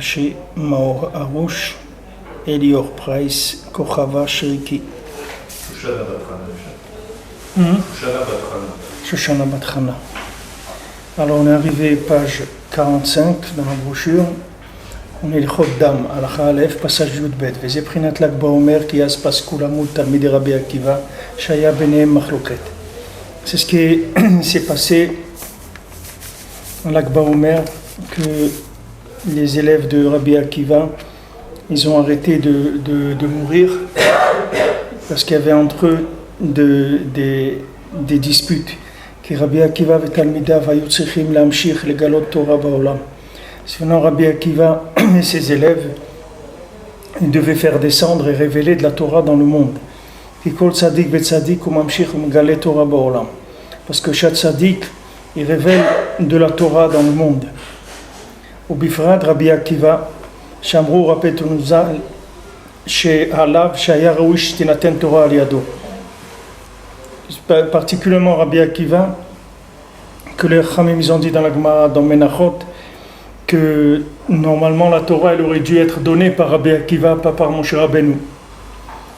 Menashe, Maor Arush, Elior Price, Kochava Shriki. Shoshana Batrana. Alors on est arrivé page 45 dans la brochure. On est le Choddam, Alakha Aleph, passage Yudbet. Veze Prinat Lag Baomer, qui as Paskulamut, Talmidei Rabbi Akiva, Shaya Benehem Machloket. C'est ce qui s'est passé en Lag Baomer, que les élèves de Rabbi Akiva, ils ont arrêté de mourir parce qu'il y avait entre eux des disputes. Que Rabbi Akiva et Talmidav hayu tzrichim lamshich legalot Torah ba'olam. Sinon Rabbi Akiva et ses élèves, ils devaient faire descendre et révéler de la Torah dans le monde. Kol tzadik betzadik umamshich umgale Torah ba'olam. Parce que chaque tzadik, il révèle de la Torah dans le monde. ובפרט רבי עקיבא, שאמרו רבי תנוזה שעליו שהיה ראוי שתינתן תורה על ידו. Particulièrement Rabbi Akiva, que les Khamim ils ont dit dans la Gemara, dans Menachot, que normalement la Torah elle aurait dû être donnée par Rabbi Akiva, pas par Moshe Rabbeinu.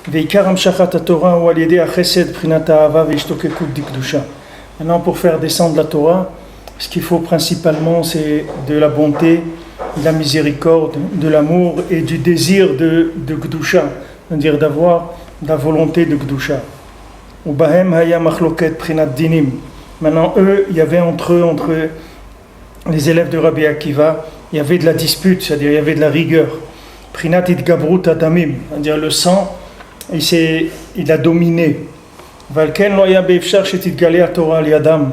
ועיקר המשכת התורה הוא על ידי החסד, בחינת האהבה והשתוקקות דקדושה. Maintenant pour faire descendre la Torah, ce qu'il faut principalement, c'est de la bonté, de la miséricorde, de l'amour et du désir de Gdusha, c'est-à-dire d'avoir la volonté de Gdusha. Ubahem haya machloket prinat dinim. Maintenant, eux, il y avait entre les élèves de Rabbi Akiva, il y avait de la dispute, c'est-à-dire il y avait de la rigueur. Prinat itgabrut adamim, c'est-à-dire le sang, il a dominé. Valken lo haya beifshar shetitgale Torah al yadam.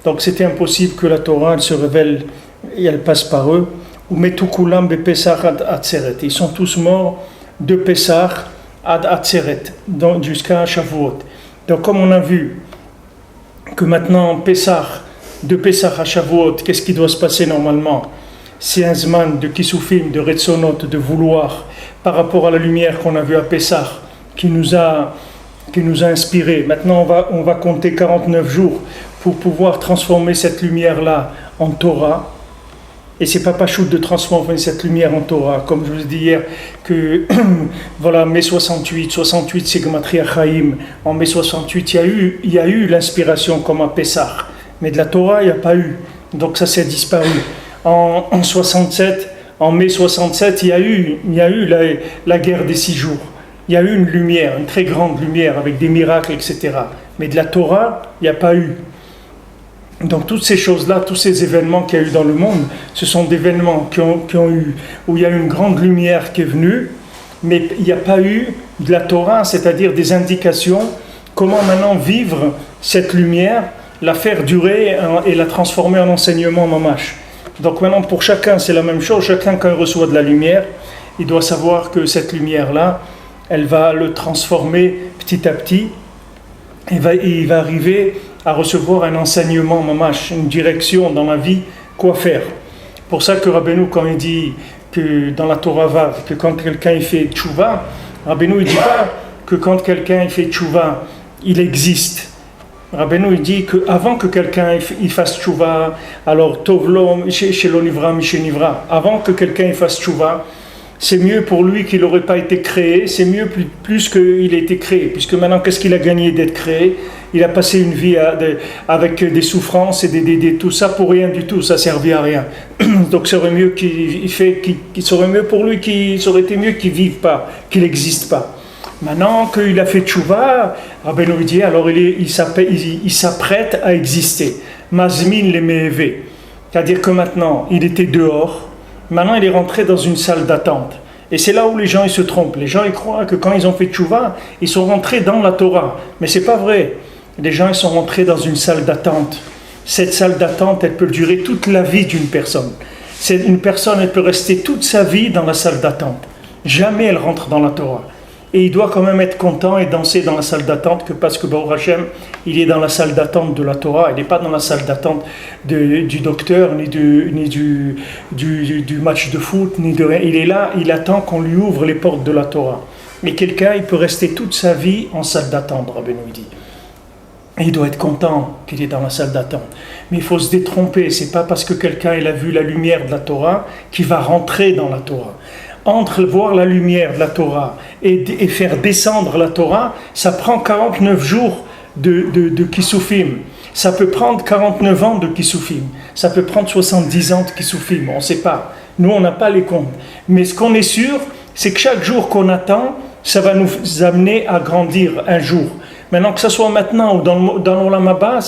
Donc c'était impossible que la Torah elle se révèle et elle passe par eux. Ils sont tous morts de Pessah ad Atzeret, jusqu'à Shavuot. Donc comme on a vu que maintenant de Pessah à Shavuot, qu'est-ce qui doit se passer normalement? C'est un zman de Kisufim, de Retzonot, de vouloir, par rapport à la lumière qu'on a vue à Pessah, qui nous a inspiré. Maintenant on va compter 49 jours pour pouvoir transformer cette lumière-là en Torah. Et c'est pas pachout de transformer cette lumière en Torah. Comme je vous ai dit hier, que voilà, mai 68 c'est Gematria Chaim. En mai 68, il y a eu l'inspiration comme à Pessah. Mais de la Torah, il n'y a pas eu. Donc ça s'est disparu. En mai 67, il y a eu la guerre des 6 jours. Il y a eu une lumière, une très grande lumière avec des miracles, etc. Mais de la Torah, il n'y a pas eu. Donc toutes ces choses-là, tous ces événements qu'il y a eu dans le monde, ce sont des événements où il y a eu une grande lumière qui est venue, mais il n'y a pas eu de la Torah, c'est-à-dire des indications, comment maintenant vivre cette lumière, la faire durer et la transformer en enseignement mamash. Donc maintenant pour chacun c'est la même chose, chacun quand il reçoit de la lumière, il doit savoir que cette lumière-là, elle va le transformer petit à petit, et il va arriver à recevoir un enseignement mamash, une direction dans la vie, quoi faire. Pour ça que Rabbeinu, quand il dit que dans la Torah Vav, que quand quelqu'un il fait tchouva, Rabbeinu il dit pas que quand quelqu'un il fait tchouva, il existe. Rabbeinu il dit qu'avant que quelqu'un il fasse tchouva, alors tovlo shelo nivra mishenivra, avant que quelqu'un il fasse tchouva, c'est mieux pour lui qu'il n'aurait pas été créé, c'est mieux plus qu'il ait été créé, puisque maintenant qu'est-ce qu'il a gagné d'être créé? Il a passé une vie avec des souffrances et tout ça pour rien du tout, ça ne servait à rien. Donc ça aurait mieux qu'il serait mieux pour lui, ça aurait été mieux qu'il ne vive pas, qu'il n'existe pas. Maintenant qu'il a fait tchouva, Rabbeinu dit, alors il s'apprête à exister. Mazmin le me'eve, c'est-à-dire que maintenant il était dehors. Maintenant, il est rentré dans une salle d'attente. Et c'est là où les gens ils se trompent. Les gens ils croient que quand ils ont fait tchouva, ils sont rentrés dans la Torah. Mais c'est pas vrai. Les gens ils sont rentrés dans une salle d'attente. Cette salle d'attente, elle peut durer toute la vie d'une personne. Une personne, elle peut rester toute sa vie dans la salle d'attente. Jamais elle rentre dans la Torah. Et il doit quand même être content et danser dans la salle d'attente parce que Baruch Hashem, il est dans la salle d'attente de la Torah, il n'est pas dans la salle d'attente du docteur, ni du match de foot, ni de rien. Il est là, il attend qu'on lui ouvre les portes de la Torah. Mais quelqu'un, il peut rester toute sa vie en salle d'attente, Rabbeinu dit. Et il doit être content qu'il est dans la salle d'attente. Mais il faut se détromper. C'est pas parce que quelqu'un il a vu la lumière de la Torah qu'il va rentrer dans la Torah. Entre voir la lumière de la Torah et faire descendre la Torah, ça prend 49 jours de Kisufim. Ça peut prendre 49 ans de Kisufim. Ça peut prendre 70 ans de Kisufim. On ne sait pas. Nous, on n'a pas les comptes. Mais ce qu'on est sûr, c'est que chaque jour qu'on attend, ça va nous amener à grandir un jour. Maintenant, que ce soit maintenant ou dans l'Olam Haba,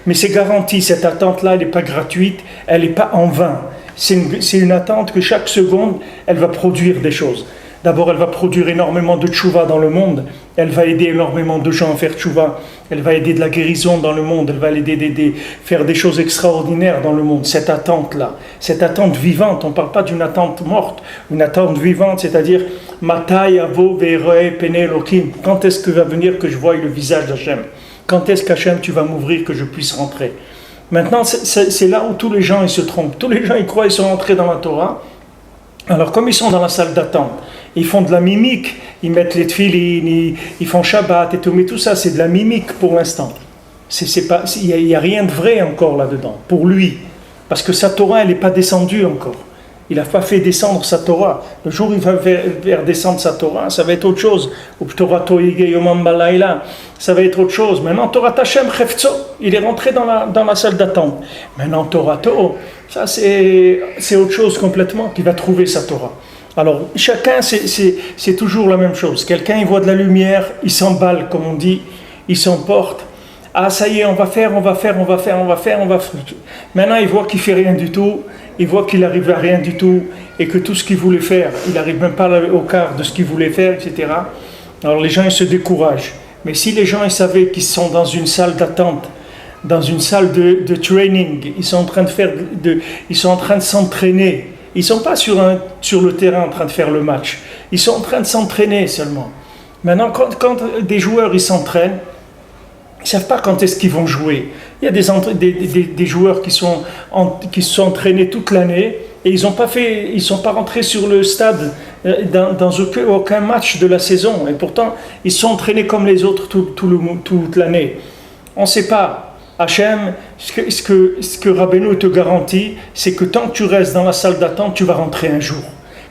mais c'est garanti. Cette attente-là, elle n'est pas gratuite. Elle n'est pas en vain. C'est une attente que chaque seconde, elle va produire des choses. D'abord, elle va produire énormément de tchouva dans le monde. Elle va aider énormément de gens à faire tchouva. Elle va aider de la guérison dans le monde. Elle va aider faire des choses extraordinaires dans le monde. Cette attente-là, cette attente vivante, on ne parle pas d'une attente morte, une attente vivante, c'est-à-dire Matai avo ve'eroe pene Elokim. Quand est-ce que va venir que je voie le visage d'Hachem? Quand est-ce qu'Hachem tu vas m'ouvrir que je puisse rentrer? Maintenant, c'est là où tous les gens ils se trompent. Tous les gens ils croient qu'ils sont rentrés dans la Torah. Alors comme ils sont dans la salle d'attente, ils font de la mimique, ils mettent les tefilines, ils font Shabbat et tout, mais tout ça c'est de la mimique pour l'instant. Il n'y a rien de vrai encore là-dedans, pour lui, parce que sa Torah elle n'est pas descendue encore. Il n'a pas fait descendre sa Torah. Le jour où il va faire descendre sa Torah, ça va être autre chose. Ça va être autre chose. Maintenant, Torah Hashem Chefzo, il est rentré dans la salle d'attente. Maintenant, Torah To, ça c'est autre chose complètement, qu'il va trouver sa Torah. Alors, chacun, c'est toujours la même chose. Quelqu'un, il voit de la lumière, il s'emballe, comme on dit, il s'emporte. Ah, ça y est, on va faire. Maintenant, il voit qu'il ne fait rien du tout. Il voit qu'il n'arrive à rien du tout et que tout ce qu'il voulait faire, il n'arrive même pas au quart de ce qu'il voulait faire, etc. Alors les gens ils se découragent. Mais si les gens ils savaient qu'ils sont dans une salle d'attente, dans une salle de training, ils sont en train de s'entraîner. Ils ne sont pas sur le terrain en train de faire le match. Ils sont en train de s'entraîner seulement. Maintenant, quand des joueurs ils s'entraînent, ils ne savent pas quand est-ce qu'ils vont jouer. Il y a des joueurs qui se sont entraînés toute l'année et ils ne sont pas rentrés sur le stade dans aucun match de la saison. Et pourtant, ils se sont entraînés comme les autres toute l'année. On ne sait pas. Hachem, ce que Rabbeinu te garantit, c'est que tant que tu restes dans la salle d'attente, tu vas rentrer un jour.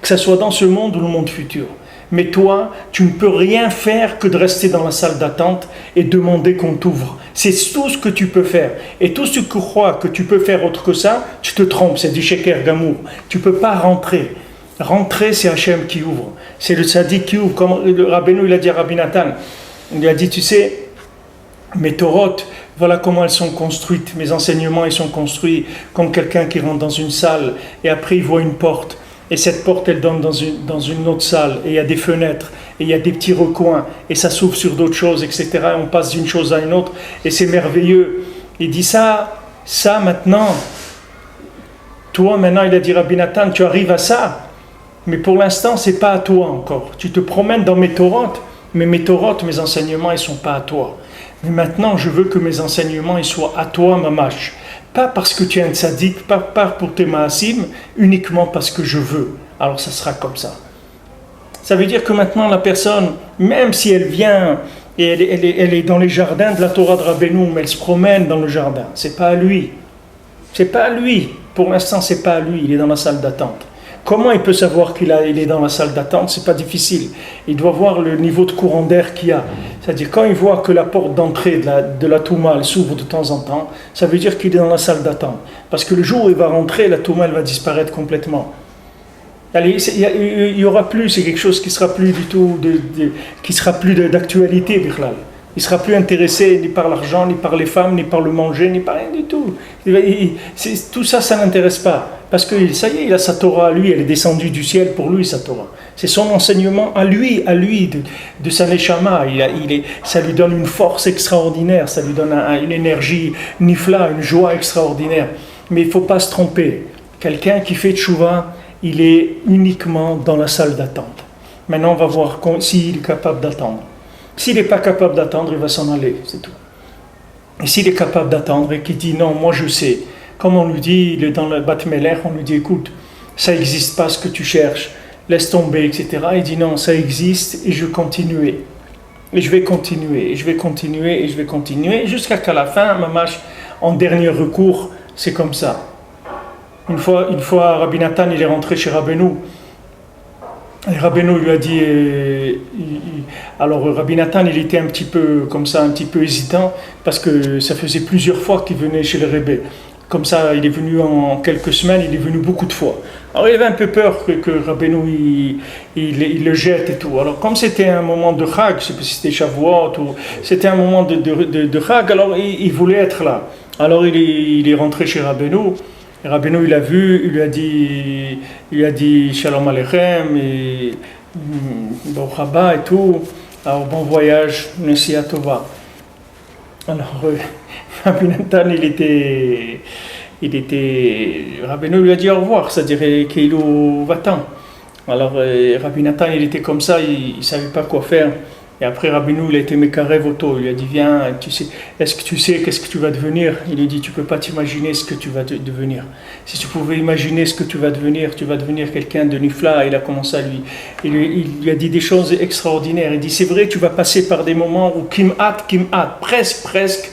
Que ce soit dans ce monde ou le monde futur. Mais toi, tu ne peux rien faire que de rester dans la salle d'attente et demander qu'on t'ouvre. C'est tout ce que tu peux faire. Et tout ce que tu crois que tu peux faire autre que ça, tu te trompes, c'est du sheker gamour. Tu ne peux pas rentrer. Rentrer, c'est Hachem qui ouvre. C'est le tzaddik qui ouvre. Comme le Rabbeinu, il a dit à Rabbi Nathan, il a dit, tu sais, mes Torot, voilà comment elles sont construites. Mes enseignements, ils sont construits comme quelqu'un qui rentre dans une salle et après il voit une porte. Et cette porte, elle donne dans une autre salle, et il y a des fenêtres, et il y a des petits recoins, et ça s'ouvre sur d'autres choses, etc. Et on passe d'une chose à une autre, et c'est merveilleux. Il dit ça maintenant, toi maintenant, il a dit Rabbi Nathan, tu arrives à ça, mais pour l'instant, c'est pas à toi encore. Tu te promènes dans mes Torot, mais mes Torot, mes enseignements, ils sont pas à toi. Mais maintenant, je veux que mes enseignements, ils soient à toi, mamash. Pas parce que tu es un tzaddik, pas pour tes maasim, uniquement parce que je veux. Alors ça sera comme ça. Ça veut dire que maintenant la personne, même si elle vient et elle est dans les jardins de la Torah de Rabbeinu, mais elle se promène dans le jardin, c'est pas à lui. C'est pas à lui. Pour l'instant, c'est pas à lui. Il est dans la salle d'attente. Comment il peut savoir qu'il est dans la salle d'attente? C'est pas difficile. Il doit voir le niveau de courant d'air qu'il y a. C'est-à-dire quand il voit que la porte d'entrée de la Touma elle s'ouvre de temps en temps, ça veut dire qu'il est dans la salle d'attente. Parce que le jour où il va rentrer, la Touma elle va disparaître complètement. Il y aura plus, c'est quelque chose qui sera plus du tout, qui sera plus d'actualité, Bichlal. Il ne sera plus intéressé ni par l'argent, ni par les femmes, ni par le manger, ni par rien du tout. Tout ça, ça n'intéresse pas. Parce que ça y est, il a sa Torah à lui, elle est descendue du ciel pour lui, sa Torah. C'est son enseignement à lui de sa neshama. Ça lui donne une force extraordinaire, ça lui donne une énergie nifla, une joie extraordinaire. Mais il ne faut pas se tromper. Quelqu'un qui fait tchouva, il est uniquement dans la salle d'attente. Maintenant, on va voir s'il est capable d'attendre. S'il n'est pas capable d'attendre, il va s'en aller, c'est tout. Et s'il est capable d'attendre et qu'il dit non, moi je sais, comme on lui dit, il est dans le Bat Melech, on lui dit écoute, ça n'existe pas ce que tu cherches, laisse tomber, etc. Il dit non, ça existe et je continuerai. et je vais continuer, et je vais continuer, et je vais continuer, jusqu'à qu'à la fin, mamash, en dernier recours, c'est comme ça. Une fois, Rabbi Nathan, il est rentré chez Rabbeinu. Et Rabbeinu lui a dit... alors, Rabbi Nathan, il était un petit peu comme ça, un petit peu hésitant, parce que ça faisait plusieurs fois qu'il venait chez le Rebbe. Comme ça, il est venu en quelques semaines, il est venu beaucoup de fois. Alors, il avait un peu peur que Rabbeinu, il le jette et tout. Alors, comme c'était un moment de Chag, je ne sais pas si c'était Shavuot, ou c'était un moment de Chag, alors il voulait être là. Alors, il est rentré chez Rabbeinu. Et Rabbeinu, il l'a vu, il lui a dit Shalom Aleichem, et Baruch Haba et tout. Alors, bon voyage, Nesiya Tova. Alors, Rabbi Nathan, Rabbeinu lui a dit au revoir, c'est-à-dire qu'il va-t'en. Alors, Rabbi Nathan, il était comme ça, il ne savait pas quoi faire. Et après, Rabbeinu, il a été mécaré voto. Il lui a dit, viens, est-ce que tu sais qu'est-ce que tu vas devenir? Il lui dit, tu ne peux pas t'imaginer ce que tu vas devenir. Si tu pouvais imaginer ce que tu vas devenir quelqu'un de nifla. Il a commencé à il lui a dit des choses extraordinaires. Il dit, c'est vrai, tu vas passer par des moments où presque,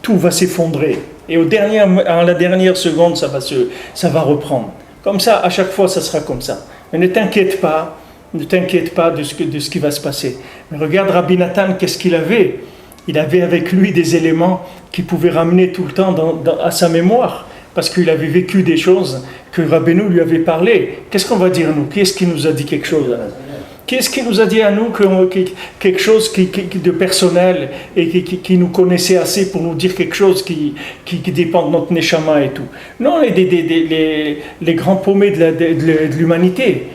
tout va s'effondrer. Et à la dernière seconde, ça va reprendre. Comme ça, à chaque fois, ça sera comme ça. Mais ne t'inquiète pas de ce qui va se passer. Mais regarde Rabbi Nathan, qu'est-ce qu'il avait? Il avait avec lui des éléments qu'il pouvait ramener tout le temps à sa mémoire, parce qu'il avait vécu des choses que Rabbeinu lui avait parlé. Qu'est-ce qu'on va dire nous? Qui est-ce qui nous a dit quelque chose? Qui est-ce qui nous a dit à nous quelque chose de personnel et qui nous connaissait assez pour nous dire quelque chose qui dépend de notre neshama et tout? Non, les grands paumés de l'humanité.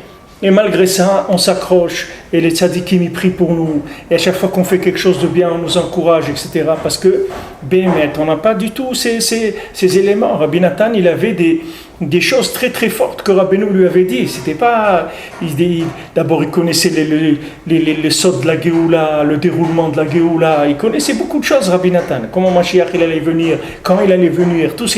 Et malgré ça, on s'accroche et les tzadikim y prient pour nous. Et à chaque fois qu'on fait quelque chose de bien, on nous encourage, etc. Parce que, on n'a pas du tout ces éléments. Rabbi Nathan, il avait des choses très très fortes que Rabbeinu lui avait dit. C'était pas... D'abord, il connaissait les sauts de la Géoula, le déroulement de la Géoula. Il connaissait beaucoup de choses, Rabbi Nathan. Comment Mashiach il allait venir, quand il allait venir. Tout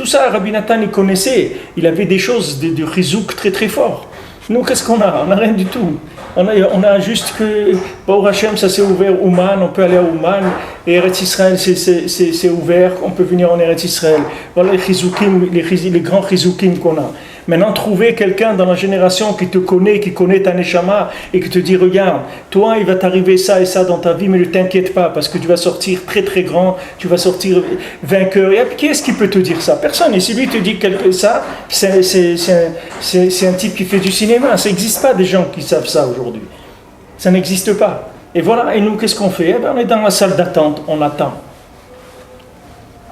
ça, Rabbi Nathan, il connaissait. Il avait des choses de chizouk très très forts. Nous, qu'est-ce qu'on a? On n'a rien du tout. On a juste que, Baruch Hashem, ça s'est ouvert, Ouman, on peut aller à Ouman, et Eretz Israël, c'est ouvert, on peut venir en Eretz Israël. Voilà les grands chizoukim qu'on a. Maintenant, trouver quelqu'un dans la génération qui te connaît, qui connaît ta neshama, et qui te dit, regarde, toi, il va t'arriver ça et ça dans ta vie, mais ne t'inquiète pas, parce que tu vas sortir très très grand, tu vas sortir vainqueur. Et qui est-ce qui peut te dire ça? Personne. Et si lui te dit ça, c'est un type qui fait du cinéma. Ça n'existe pas des gens qui savent ça aujourd'hui. Ça n'existe pas. Et voilà, et nous, qu'est-ce qu'on fait? On est dans la salle d'attente, on attend.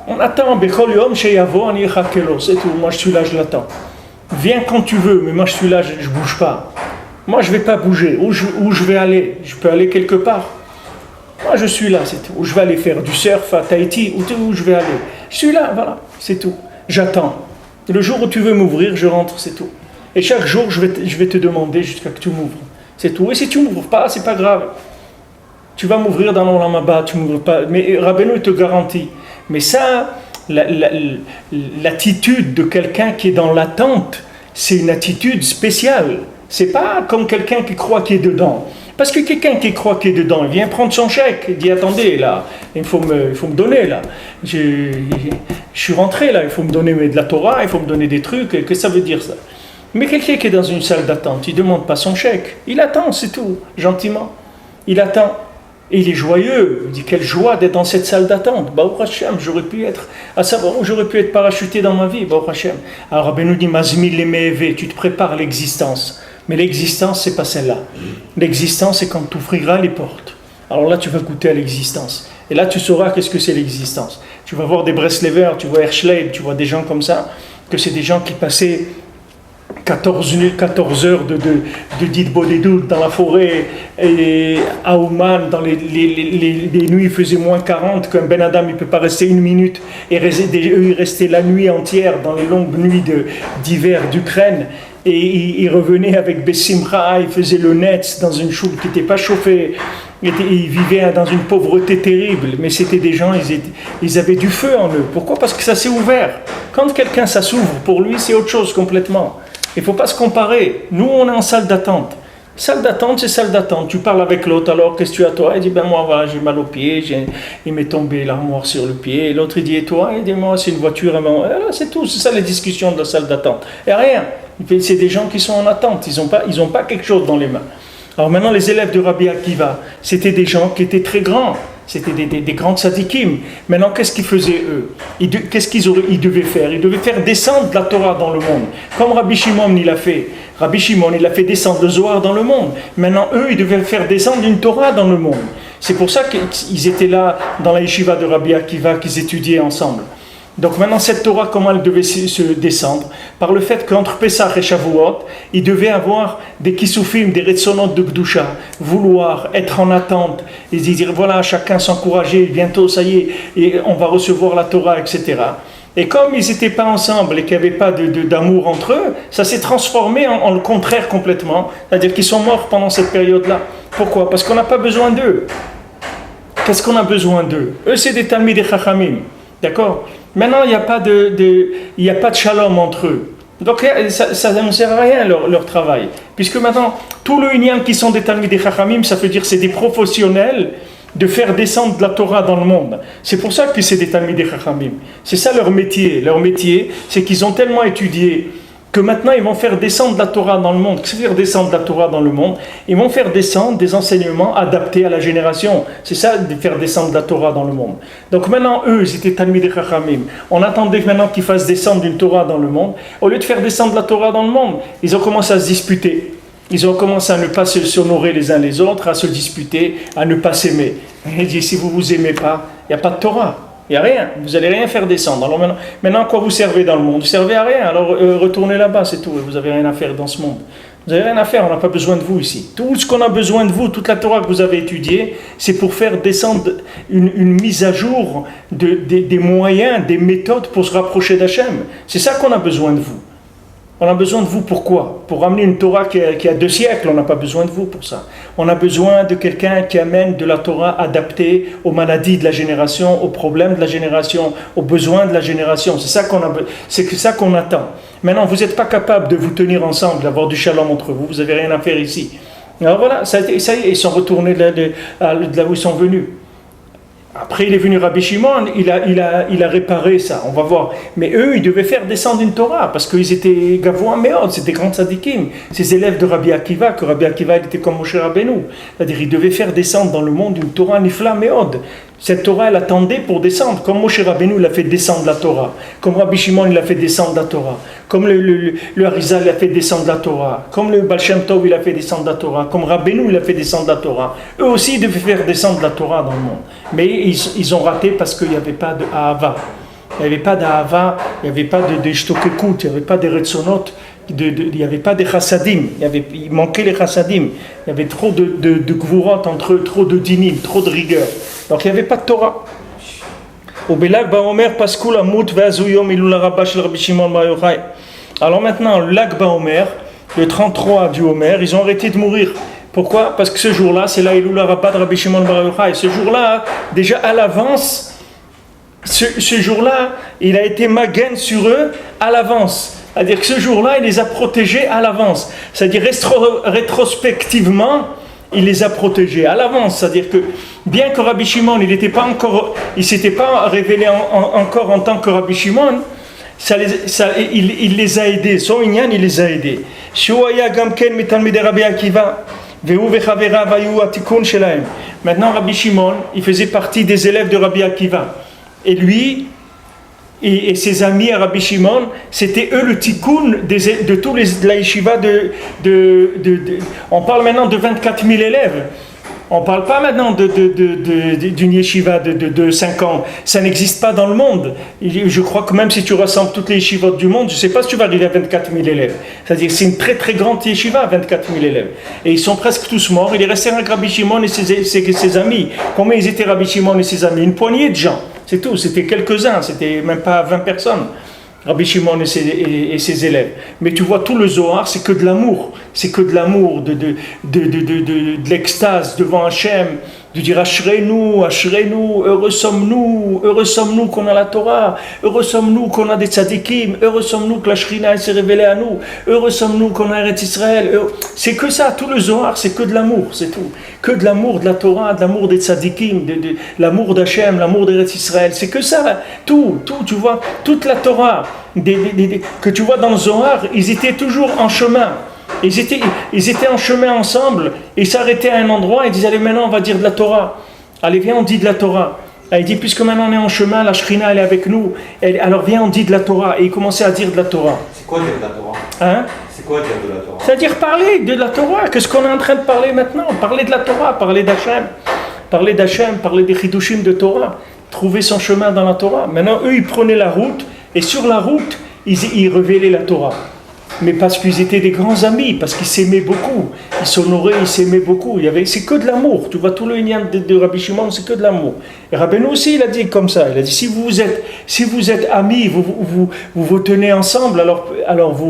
On attend, c'est tout. Moi, je suis là, je l'attends. Viens quand tu veux, mais moi je suis là, je ne bouge pas. Moi je ne vais pas bouger. Où je vais aller? Je peux aller quelque part. Moi je suis là, c'est tout. Où je vais aller faire du surf à Tahiti, où je vais aller. Je suis là, voilà, c'est tout. J'attends. Le jour où tu veux m'ouvrir, je rentre, c'est tout. Et chaque jour, je vais te demander jusqu'à que tu m'ouvres. C'est tout. Et si tu ne m'ouvres pas, c'est pas grave. Tu vas m'ouvrir dans l'Olam Haba, tu ne m'ouvres pas. Mais Rabbeinu te garantit. Mais ça... L'attitude de quelqu'un qui est dans l'attente, c'est une attitude spéciale. C'est pas comme quelqu'un qui croit qu'il est dedans. Parce que quelqu'un qui croit qu'il est dedans, il vient prendre son chèque, il dit attendez là, il faut me donner là. Je suis rentré là, il faut me donner de la Torah, il faut me donner des trucs. Qu'est-ce que ça veut dire ça? Mais quelqu'un qui est dans une salle d'attente, il ne demande pas son chèque, il attend, c'est tout, gentiment. Il attend. Et il est joyeux, il dit quelle joie d'être dans cette salle d'attente. Baruch Hashem, j'aurais pu être parachuté dans ma vie, Baruch Hashem. Alors Rabbeinu dit Mazmil leme'eve, tu te prépares à l'existence. Mais l'existence, c'est pas celle-là. L'existence, c'est quand tu ouvriras les portes. Alors là, tu vas goûter à l'existence. Et là, tu sauras qu'est-ce que c'est l'existence. Tu vas voir des Breslevers, tu vois Herschleib, tu vois des gens comme ça, que c'est des gens qui passaient 14 heures de Dit Bodédout dans la forêt, et à Ouman, dans les nuits, il faisait moins 40, qu'un Ben Adam, il ne peut pas rester une minute, et eux, ils restaient la nuit entière dans les longues nuits d'hiver d'Ukraine, et ils revenaient avec Bessimcha, ils faisaient le netz dans une choule qui n'était pas chauffée, ils vivaient dans une pauvreté terrible, mais c'était des gens, ils avaient du feu en eux. Pourquoi? Parce que ça s'est ouvert. Quand quelqu'un, ça s'ouvre, pour lui, c'est autre chose complètement. Il ne faut pas se comparer. Nous, on est en salle d'attente. Salle d'attente, c'est salle d'attente. Tu parles avec l'autre, alors qu'est-ce que tu as toi? Il dit, ben moi, voilà, j'ai mal au pied, il m'est tombé l'armoire sur le pied. Et l'autre, il dit, et toi? Il dit, moi, c'est une voiture. Voilà, c'est tout, c'est ça les discussions de la salle d'attente. Et rien. C'est des gens qui sont en attente, ils ont pas quelque chose dans les mains. Alors maintenant, les élèves de Rabbi Akiva, c'était des gens qui étaient très grands. C'était des grands tzadikim. Maintenant, qu'est-ce qu'ils faisaient eux? Qu'est-ce qu'ils devaient faire? Ils devaient faire descendre la Torah dans le monde. Comme Rabbi Shimon, il a fait. Rabbi Shimon, il a fait descendre le Zohar dans le monde. Maintenant, eux, ils devaient faire descendre une Torah dans le monde. C'est pour ça qu'ils étaient là, dans la yeshiva de Rabbi Akiva, qu'ils étudiaient ensemble. Donc maintenant, cette Torah, comment elle devait se descendre? Par le fait qu'entre Pessah et Shavuot, il devait avoir des kisufim, des retsonot de Gdusha, vouloir être en attente, et dire voilà, chacun s'encourager, bientôt ça y est, et on va recevoir la Torah, etc. Et comme ils n'étaient pas ensemble et qu'il n'y avait pas d'amour entre eux, ça s'est transformé en le contraire complètement, c'est-à-dire qu'ils sont morts pendant cette période-là. Pourquoi? Parce qu'on n'a pas besoin d'eux. Qu'est-ce qu'on a besoin d'eux? Eux, c'est des Talmidei Chachamim, d'accord? Maintenant, il n'y a pas de shalom entre eux. Donc, ça ne sert à rien leur travail. Puisque maintenant, tout le Inyan qui sont des Talmidei Chachamim, ça veut dire que c'est des professionnels de faire descendre de la Torah dans le monde. C'est pour ça que c'est des Talmidei Chachamim. C'est ça leur métier. Leur métier, c'est qu'ils ont tellement étudié que maintenant ils vont faire descendre la Torah dans le monde. Qu'est-ce que c'est faire descendre la Torah dans le monde? Ils vont faire descendre des enseignements adaptés à la génération. C'est ça, de faire descendre la Torah dans le monde. Donc maintenant, eux, ils étaient Talmidei Chachamim. On attendait maintenant qu'ils fassent descendre une Torah dans le monde. Au lieu de faire descendre la Torah dans le monde, ils ont commencé à se disputer. Ils ont commencé à ne pas s'honorer les uns les autres, à se disputer, à ne pas s'aimer. Il dit, si vous ne vous aimez pas, il n'y a pas de Torah. Il n'y a rien, vous n'allez rien faire descendre. Alors maintenant, à quoi vous servez dans le monde? Vous ne servez à rien, alors retournez là-bas, c'est tout. Vous n'avez rien à faire dans ce monde. Vous n'avez rien à faire, on n'a pas besoin de vous ici. Tout ce qu'on a besoin de vous, toute la Torah que vous avez étudiée, c'est pour faire descendre une mise à jour des moyens, des méthodes pour se rapprocher d'Hachem. C'est ça qu'on a besoin de vous. On a besoin de vous pourquoi? Pour ramener une Torah qui a 2 siècles, on n'a pas besoin de vous pour ça. On a besoin de quelqu'un qui amène de la Torah adaptée aux maladies de la génération, aux problèmes de la génération, aux besoins de la génération. C'est ça qu'on attend. Maintenant, vous n'êtes pas capable de vous tenir ensemble, d'avoir du shalom entre vous, vous n'avez rien à faire ici. Alors voilà, ça y est, ils sont retournés de là où ils sont venus. Après, il est venu Rabbi Shimon, il a réparé ça, on va voir. Mais eux, ils devaient faire descendre une Torah, parce qu'ils étaient Gavoa Meod, c'était grands tzadikim, ces élèves de Rabbi Akiva, que Rabbi Akiva il était comme Moshe Rabbeinu. C'est-à-dire, ils devaient faire descendre dans le monde une Torah Nifla Meod. Cette Torah, elle attendait pour descendre, comme Moshe Rabbeinu, il a fait descendre la Torah, comme Rabbi Shimon, il a fait descendre la Torah, comme le Harizal, il a fait descendre la Torah, comme le Baal Shem Tov, il a fait descendre la Torah, comme Rabbeinu, il a fait descendre la Torah. Eux aussi, ils devaient faire descendre la Torah dans le monde. Mais ils ont raté parce qu'il n'y avait pas de Ahava. Il n'y avait pas d'Ahava, il n'y avait pas de Shtokekut, il n'y avait pas de Retsonot, il n'y avait pas de Chassadim, il manquait les Chassadim. Il y avait trop de Gvurot entre eux, trop de dinim, trop de rigueur. Donc il n'y avait pas de Torah. Alors maintenant, Lag Baomer, le 33 du Homer, ils ont arrêté de mourir. Pourquoi? Parce que ce jour-là, c'est la Ilula Rabbah de Rabbi Shimon Bar Yochai. Ce jour-là, déjà à l'avance, ce jour-là, il a été magen sur eux à l'avance. C'est-à-dire que ce jour-là, il les a protégés à l'avance. C'est-à-dire rétrospectivement, il les a protégés à l'avance. C'est-à-dire que bien que Rabbi Shimon, il ne s'était pas révélé encore en tant que Rabbi Shimon, il les a aidés. Son inyan, il les a aidés. Maintenant, Rabbi Shimon, il faisait partie des élèves de Rabbi Akiva. Et lui et ses amis à Rabbi Shimon, c'était eux le tikkun de tous de la yeshiva on parle maintenant de 24 000 élèves. On ne parle pas maintenant d'une yeshiva de 5 ans. Ça n'existe pas dans le monde. Je crois que même si tu rassembles toutes les yeshivot du monde, je ne sais pas si tu vas arriver à 24 000 élèves. C'est-à-dire que c'est une très très grande yeshiva, 24 000 élèves. Et ils sont presque tous morts. Il est resté avec Rabbi Shimon et ses amis. Combien ils étaient Rabbi Shimon et ses amis? Une poignée de gens. C'est tout. C'était quelques-uns. C'était même pas 20 personnes. Rabbi Shimon et ses élèves. Mais tu vois, tout le Zohar, c'est que de l'amour. C'est que de l'amour, de l'extase devant Hachem, de dire Ashrenu, Ashrenu, heureux sommes-nous qu'on a la Torah, heureux sommes-nous qu'on a des tzadikim, heureux sommes-nous que la Shrina s'est révélée à nous, heureux sommes-nous qu'on a Eretz Israël. C'est que ça, tout le Zohar, c'est que de l'amour, c'est tout. Que de l'amour de la Torah, de l'amour des tzadikim, de l'amour d'Hachem, l'amour d'Eretz Israël. C'est que ça, tout, tu vois, toute la Torah que tu vois dans le Zohar, ils étaient toujours en chemin. Ils étaient en chemin ensemble, ils s'arrêtaient à un endroit et disaient allez maintenant on va dire de la Torah. Allez viens on dit de la Torah. Et il dit puisque maintenant on est en chemin, la Shrina elle est avec nous, alors viens on dit de la Torah. Et ils commençaient à dire de la Torah. C'est quoi dire de la Torah? Hein? C'est quoi dire de la Torah? C'est-à-dire parler de la Torah. Qu'est-ce qu'on est en train de parler maintenant? Parler de la Torah, parler d'Hachem, parler des chidushim de Torah, trouver son chemin dans la Torah. Maintenant eux ils prenaient la route et sur la route ils révélaient la Torah. Mais parce qu'ils étaient des grands amis, parce qu'ils s'aimaient beaucoup, ils s'honoraient, ils s'aimaient beaucoup. C'est que de l'amour. Tu vois, tout le lien de Rabbi Shimon, c'est que de l'amour. Et Rabbeinu aussi, il a dit comme ça. Il a dit si vous êtes amis, vous tenez ensemble, alors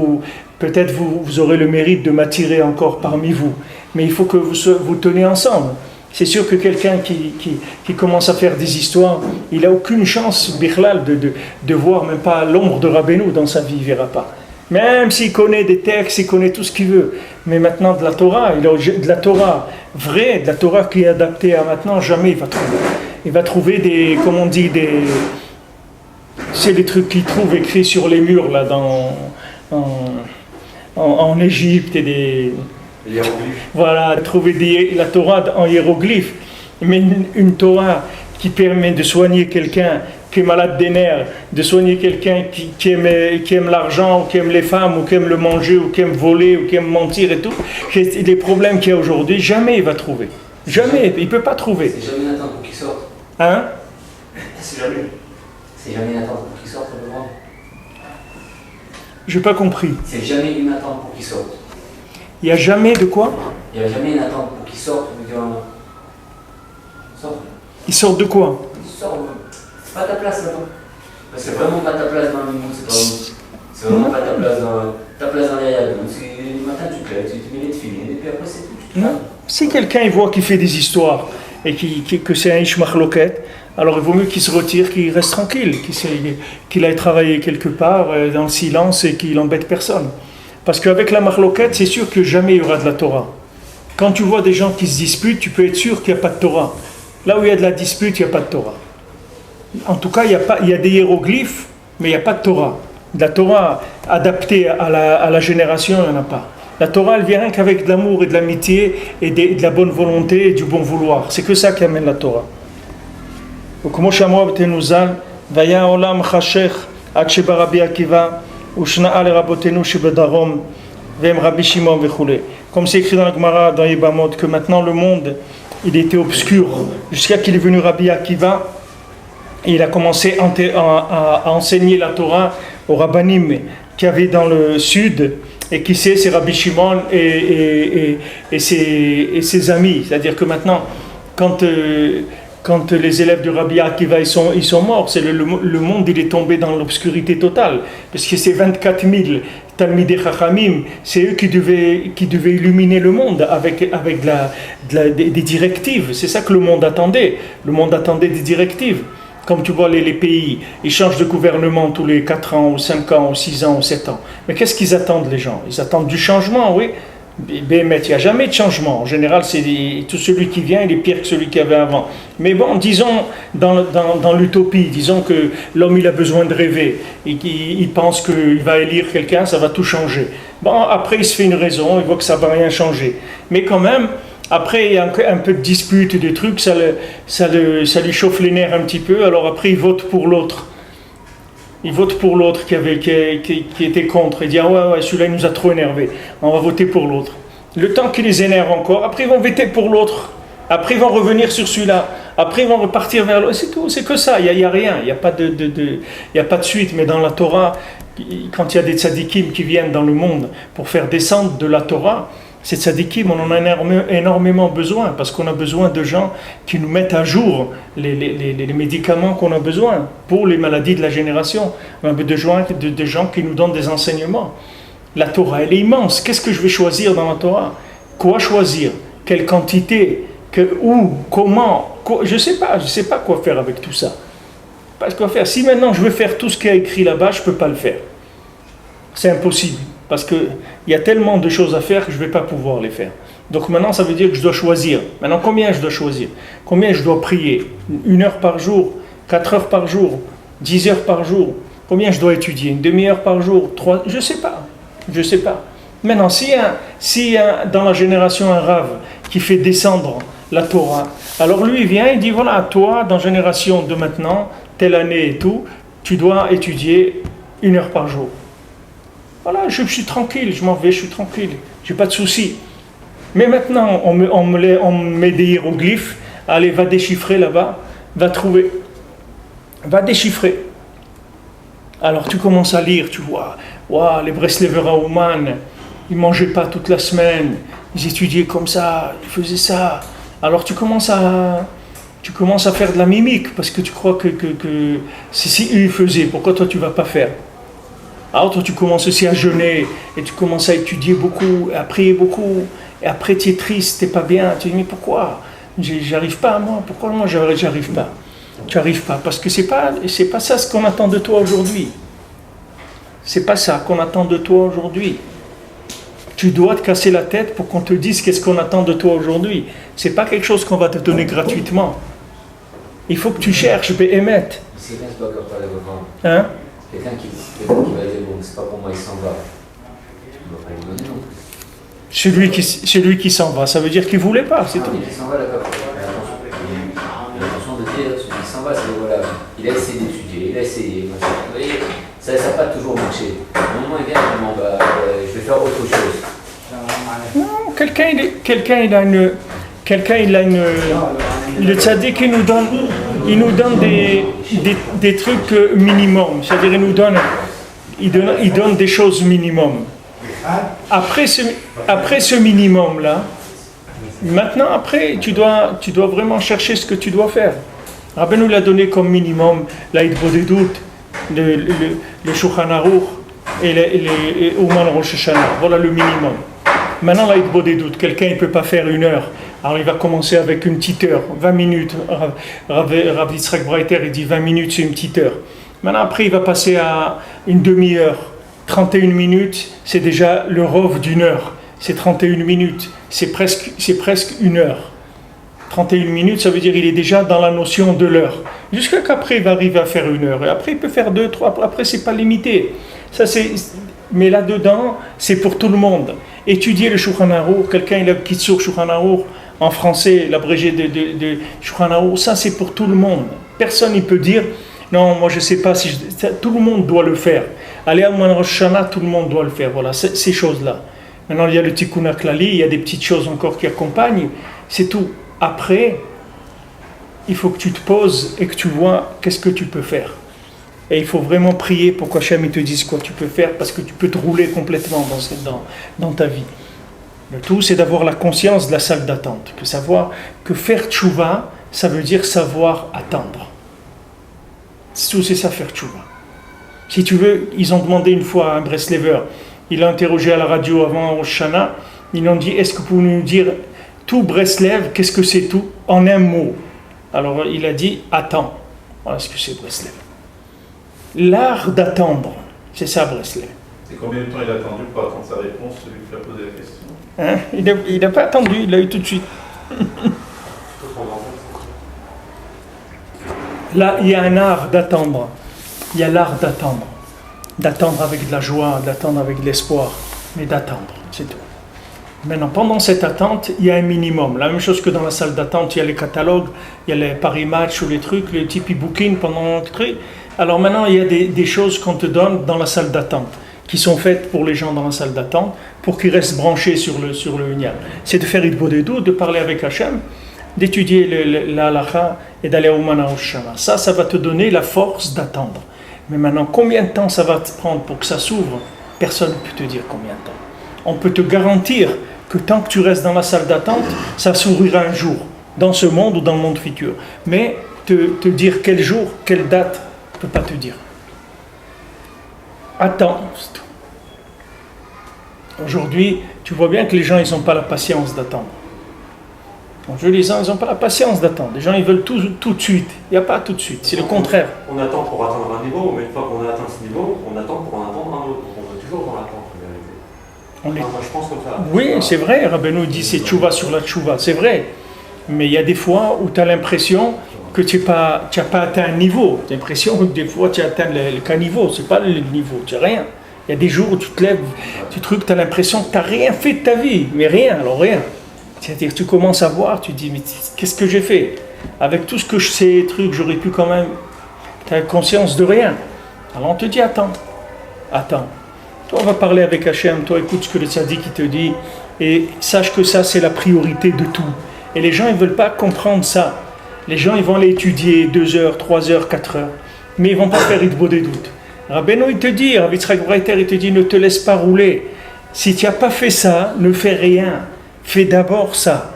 peut-être vous aurez le mérite de m'attirer encore parmi vous. Mais il faut que vous tenez ensemble. C'est sûr que quelqu'un qui commence à faire des histoires, il n'a aucune chance, Bichlal, de voir même pas l'ombre de Rabbeinu dans sa vie, il ne verra pas. Même s'il connaît des textes, il connaît tout ce qu'il veut. Mais maintenant, de la Torah, de la Torah vraie, de la Torah qui est adaptée à maintenant, jamais il va trouver. Il va trouver comme on dit, c'est des trucs qu'il trouve écrits sur les murs, là, en Égypte, et des... Voilà, trouver la Torah en hiéroglyphes. Mais une Torah qui permet de soigner quelqu'un qui est malade des nerfs, de soigner quelqu'un qui aime l'argent, ou qui aime les femmes, ou qui aime le manger, ou qui aime voler, ou qui aime mentir et tout, les problèmes qu'il y a aujourd'hui, jamais il va trouver. Jamais, il ne peut pas trouver. C'est jamais une attente pour qu'il sorte. Hein? C'est jamais une attente pour qu'il sorte, le monde. Je n'ai pas compris. C'est jamais une attente pour qu'il sorte. Il n'y a jamais de quoi? Il n'y a jamais une attente pour qu'il sorte, Il sort de quoi? Il sort, c'est pas ta place là-bas. C'est vraiment pas ta place dans le monde, c'est vraiment pas ta place dans les règles. Le matin tu te lèves, tu mets les filines, et puis après c'est tout. Non. Si quelqu'un il voit qu'il fait des histoires et que c'est un ishmachloket, alors il vaut mieux qu'il se retire, qu'il reste tranquille, qu'il aille travailler quelque part dans le silence et qu'il n'embête personne. Parce qu'avec la machloket, c'est sûr que jamais il y aura de la Torah. Quand tu vois des gens qui se disputent, tu peux être sûr qu'il n'y a pas de Torah. Là où il y a de la dispute, il n'y a pas de Torah. En tout cas, il y a des hiéroglyphes, mais il n'y a pas de Torah. De la Torah adaptée à la génération, il n'y en a pas. La Torah, elle vient rien qu'avec de l'amour et de l'amitié et de la bonne volonté et du bon vouloir. C'est que ça qui amène la Torah. Comme c'est écrit dans la Gemara, dans Yebamot, que maintenant le monde, il était obscur, jusqu'à qu'il est venu Rabbi Akiva, et il a commencé à enseigner la Torah aux rabbanim qui avaient dans le sud, et qui c'est Rabbi Shimon et ses amis. C'est-à-dire que maintenant, quand les élèves de Rabbi Akiva ils sont morts, le monde il est tombé dans l'obscurité totale, parce que ces 24 000 Talmidei Chachamim, c'est eux qui devaient illuminer le monde avec des directives. C'est ça que le monde attendait. Le monde attendait des directives. Comme tu vois, les pays, ils changent de gouvernement tous les 4 ans, ou 5 ans, ou 6 ans, ou 7 ans. Mais qu'est-ce qu'ils attendent, les gens? Ils attendent du changement, oui. Mais il n'y a jamais de changement. En général, tout celui qui vient, il est pire que celui qu'il y avait avant. Mais bon, disons, dans l'utopie, disons que l'homme, il a besoin de rêver. Il pense qu'il va élire quelqu'un, ça va tout changer. Bon, après, il se fait une raison, il voit que ça ne va rien changer. Mais quand même, après, il y a un peu de dispute et des trucs, ça lui chauffe les nerfs un petit peu. Alors après, il vote pour l'autre. Il vote pour l'autre qui était contre. Il dit, ah ouais, celui-là, il nous a trop énervé. On va voter pour l'autre. Le temps qu'il les énerve encore, après, ils vont voter pour l'autre. Après, ils vont revenir sur celui-là. Après, ils vont repartir vers l'autre. C'est tout, c'est que ça. Il n'y a rien. Il n'y a pas de suite. Mais dans la Torah, quand il y a des tzadikim qui viennent dans le monde pour faire descendre de la Torah, ces tzadikim, on en a énormément besoin, parce qu'on a besoin de gens qui nous mettent à jour les médicaments qu'on a besoin pour les maladies de la génération. On a besoin de gens qui nous donnent des enseignements. La Torah, elle est immense. Qu'est-ce que je vais choisir dans la Torah? Quoi choisir? Quelle quantité? Où, comment, je sais pas quoi faire avec tout ça. Pas quoi faire. Si maintenant je veux faire tout ce qui est écrit là-bas, je peux pas le faire. C'est impossible, parce que il y a tellement de choses à faire que je vais pas pouvoir les faire. Donc maintenant, ça veut dire que je dois choisir. Maintenant, combien je dois choisir? Combien je dois prier? 1 heure par jour, 4 heures par jour, 10 heures par jour? Combien je dois étudier? Une demi-heure par jour? 3? Je sais pas. Maintenant, si dans la génération un rave qui fait descendre la Torah, alors lui il vient, il dit voilà, toi, dans la génération de maintenant, telle année et tout, tu dois étudier 1 heure par jour. Voilà, je suis tranquille, je m'en vais, je suis tranquille, j'ai pas de souci. Mais maintenant, on me met des hiéroglyphes, allez, va déchiffrer là-bas, va trouver, va déchiffrer. Alors tu commences à lire, tu vois, wow, les Breslevers à Ouman, ils mangeaient pas toute la semaine, ils étudiaient comme ça, ils faisaient ça. Alors tu commences à faire de la mimique, parce que tu crois que si eux ils faisaient, pourquoi toi tu vas pas faire? Alors toi tu commences aussi à jeûner, et tu commences à étudier beaucoup, à prier beaucoup, et après tu es triste, tu n'es pas bien, tu dis mais pourquoi? J'arrive pas moi, pourquoi moi j'arrive pas? Tu n'arrives pas, parce que c'est pas ça ce qu'on attend de toi aujourd'hui. C'est pas ça qu'on attend de toi aujourd'hui. Tu dois te casser la tête pour qu'on te dise qu'est-ce qu'on attend de toi aujourd'hui. C'est pas quelque chose qu'on va te donner gratuitement. Il faut que tu cherches, émettre. C'est bien, c'est pas comme parler vraiment. Hein? Quelqu'un qui va dire bon, c'est pas pour moi, il s'en va. Tu ne vas pas lui donner non plus. Celui qui s'en va, ça veut dire qu'il ne voulait pas, c'est tout. Il s'en va, d'accord. L'intention de dire, celui qui s'en va, c'est voilà, il a essayé d'étudier, il a essayé. Vous voyez, ça n'a pas toujours marché. À un moment, il vient, il dit bah, je vais faire autre chose. Non, le tzaddik, il nous donne des trucs minimums, c'est-à-dire il donne des choses minimum. Après ce minimum là, maintenant après tu dois vraiment chercher ce que tu dois faire. Rabbi nous l'a donné comme minimum la Hitbodedut, le Shulchan Aruch et Ouman Rosh Hashanah. Voilà le minimum. Maintenant la Hitbodedut, quelqu'un il peut pas faire 1 heure. Alors il va commencer avec une petite heure, 20 minutes. Rav Yitzhak Breiter il dit 20 minutes c'est une petite heure. Maintenant après il va passer à une demi-heure. 31 minutes, c'est déjà le rov d'1 heure. C'est 31 minutes, c'est presque 1 heure. 31 minutes, ça veut dire qu'il est déjà dans la notion de l'heure. Jusqu'à qu'après il va arriver à faire 1 heure. Et après il peut faire 2, 3, après c'est pas limité. Mais là-dedans, c'est pour tout le monde. Étudier le Shulchan Aruch, quelqu'un il a Kitsur Shulchan Aruch en français, l'abrégé de Shulchan Aruch, ça c'est pour tout le monde. Personne ne peut dire non, moi je ne sais pas si tout le monde doit le faire. Aller à Ouman Rosh Hashanah, tout le monde doit le faire. Voilà, ces choses-là. Maintenant, il y a le Tikkun HaKlali, il y a des petites choses encore qui accompagnent. C'est tout. Après, il faut que tu te poses et que tu vois qu'est-ce que tu peux faire. Et il faut vraiment prier pour qu'Hachem te dise quoi tu peux faire, parce que tu peux te rouler complètement dans ta vie. Le tout, c'est d'avoir la conscience de la salle d'attente. Que faire tchouva, ça veut dire savoir attendre. Tout, c'est ça, faire tchouva. Si tu veux, ils ont demandé une fois à un Breslever, il a interrogé à la radio avant Rosh Hashanah, ils ont dit, est-ce que vous pouvez nous dire tout Breslev, qu'est-ce que c'est tout, en un mot? Alors il a dit, attends. Voilà ce que c'est Breslev. L'art d'attendre, c'est ça Breslev. Et combien de temps il a attendu pour attendre sa réponse, celui qui a posé la question? Il n'a pas attendu, il l'a eu tout de suite. Là, il y a un art d'attendre. Il y a l'art d'attendre. D'attendre avec de la joie, d'attendre avec de l'espoir, mais d'attendre, c'est tout. Maintenant, pendant cette attente, il y a un minimum. La même chose que dans la salle d'attente, il y a les catalogues, il y a les paris match ou les trucs, le type il booking pendant le truc. Alors maintenant, il y a des choses qu'on te donne dans la salle d'attente, qui sont faites pour les gens dans la salle d'attente, pour qu'ils restent branchés sur le Inyam. C'est de faire Hitbodedut, de parler avec Hachem, d'étudier la halakha et d'aller au Ouman Rosh Hashanah. Ça va te donner la force d'attendre. Mais maintenant, combien de temps ça va te prendre pour que ça s'ouvre? Personne ne peut te dire combien de temps. On peut te garantir que tant que tu restes dans la salle d'attente, ça s'ouvrira un jour, dans ce monde ou dans le monde futur. Mais te dire quel jour, quelle date, je ne peux pas te dire. Attends, c'est tout. Aujourd'hui, tu vois bien que les gens, ils n'ont pas la patience d'attendre. Les gens, ils n'ont pas la patience d'attendre. Les gens, ils veulent tout de suite. Il n'y a pas tout de suite, c'est le contraire. On attend pour atteindre un niveau, mais une fois qu'on a atteint ce niveau, on attend pour en attendre un autre. On est toujours dans l'attente, en vérité. Moi, je pense comme ça. Oui, c'est vrai. Rabbeinu dit c'est tchouva sur la tchouva. C'est vrai. Mais il y a des fois où tu as l'impression que tu n'as pas atteint un niveau. Tu as l'impression que des fois tu as atteint qu'un niveau. Ce n'est pas le niveau, tu n'as rien. Il y a des jours où tu te lèves, tu as l'impression que tu n'as rien fait de ta vie. Mais rien, alors rien. C'est-à-dire tu commences à voir, tu dis, mais qu'est-ce que j'ai fait? Avec tout ce que je sais, j'aurais pu quand même... Tu as conscience de rien. Alors on te dit, attends. Toi, on va parler avec Hachem, toi, écoute ce que le tzaddik te dit, et sache que ça, c'est la priorité de tout. Et les gens, ils ne veulent pas comprendre ça. Les gens, ils vont aller étudier 2 heures, 3 heures, 4 heures, mais ils ne vont pas faire Hitbo des doutes. Rabbeinu, il te dit, Rav Yitzhak Breiter, il te dit, ne te laisse pas rouler. Si tu n'as pas fait ça, ne fais rien. Fais d'abord ça.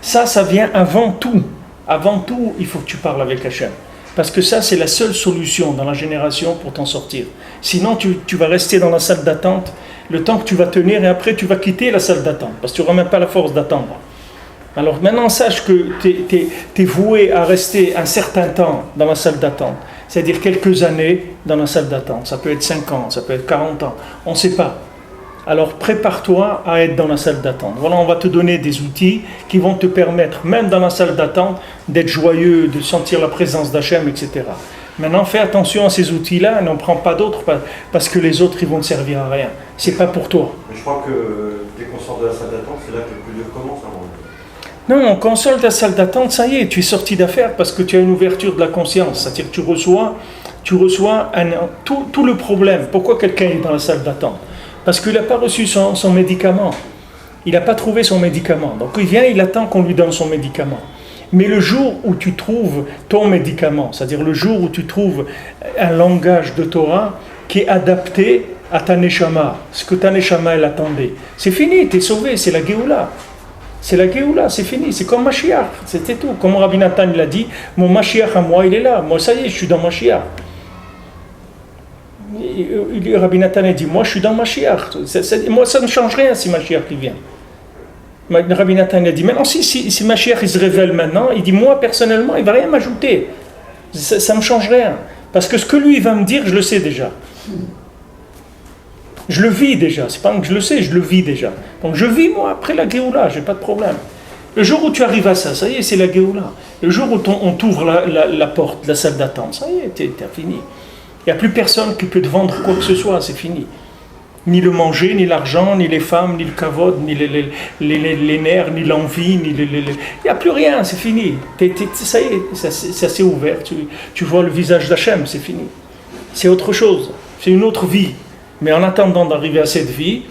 Ça vient avant tout. Avant tout, il faut que tu parles avec Hachem. Parce que ça, c'est la seule solution dans la génération pour t'en sortir. Sinon, tu vas rester dans la salle d'attente le temps que tu vas tenir et après, tu vas quitter la salle d'attente. Parce que tu n'auras même pas la force d'attendre. Alors maintenant, sache que tu es voué à rester un certain temps dans la salle d'attente. C'est-à-dire quelques années dans la salle d'attente. Ça peut être 5 ans, ça peut être 40 ans. On ne sait pas. Alors prépare-toi à être dans la salle d'attente. Voilà, on va te donner des outils qui vont te permettre, même dans la salle d'attente, d'être joyeux, de sentir la présence d'Hachem, etc. Maintenant, fais attention à ces outils-là, n'en prends pas d'autres, parce que les autres, ils vont te servir à rien. C'est pas pour toi. Mais je crois que dès qu'on sort de la salle d'attente, c'est là que le plus dur commence. Non, quand on sort de la salle d'attente, ça y est, tu es sorti d'affaire parce que tu as une ouverture de la conscience. C'est-à-dire que tu reçois tout le problème. Pourquoi quelqu'un est dans la salle d'attente? Parce qu'il n'a pas reçu son médicament. Il n'a pas trouvé son médicament. Donc il vient, il attend qu'on lui donne son médicament. Mais le jour où tu trouves ton médicament, c'est-à-dire le jour où tu trouves un langage de Torah qui est adapté à ta neshama, ce que ta neshama elle attendait, c'est fini, tu es sauvé, c'est la Géoula. C'est la Géoula, c'est fini, c'est comme Mashiach, c'était tout. Comme Rabbi Nathan l'a dit, mon Mashiach à moi, il est là. Moi, ça y est, je suis dans Mashiach. Rabbi Nathan a dit, moi je suis dans Mashiach. Moi ça ne change rien si Mashiach il vient. Rabbi Nathan a dit, maintenant si Mashiach il se révèle maintenant, il dit, moi personnellement il ne va rien m'ajouter. Ça ne me change rien. Parce que ce que lui il va me dire, je le sais déjà. Je le vis déjà. C'est pas que je le sais, je le vis déjà. Donc je vis moi après la Géoula, j'ai pas de problème. Le jour où tu arrives à ça, ça y est, c'est la Géoula. Le jour où on t'ouvre la porte de la salle d'attente, ça y est, t'as fini. Il n'y a plus personne qui peut te vendre quoi que ce soit, c'est fini. Ni le manger, ni l'argent, ni les femmes, ni le kavod, ni les nerfs, ni l'envie, il n'y a plus rien, c'est fini. Ça y est, ça s'est ouvert. Tu vois le visage d'Hachem, c'est fini. C'est autre chose, c'est une autre vie. Mais en attendant d'arriver à cette vie,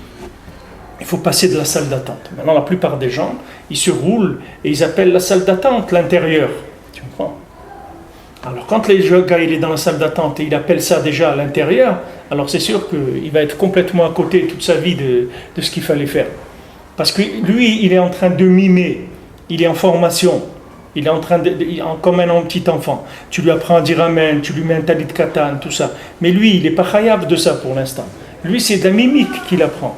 il faut passer de la salle d'attente. Maintenant, la plupart des gens, ils se roulent et ils appellent la salle d'attente l'intérieur. Tu comprends? Alors quand le gars il est dans la salle d'attente et il appelle ça déjà à l'intérieur, alors c'est sûr qu'il va être complètement à côté toute sa vie de ce qu'il fallait faire. Parce que lui, il est en train de mimer, il est en formation, il est en train comme un petit enfant. Tu lui apprends à dire Amen, tu lui mets un talit katan, tout ça. Mais lui, il n'est pas chayav de ça pour l'instant. Lui, c'est de la mimique qu'il apprend.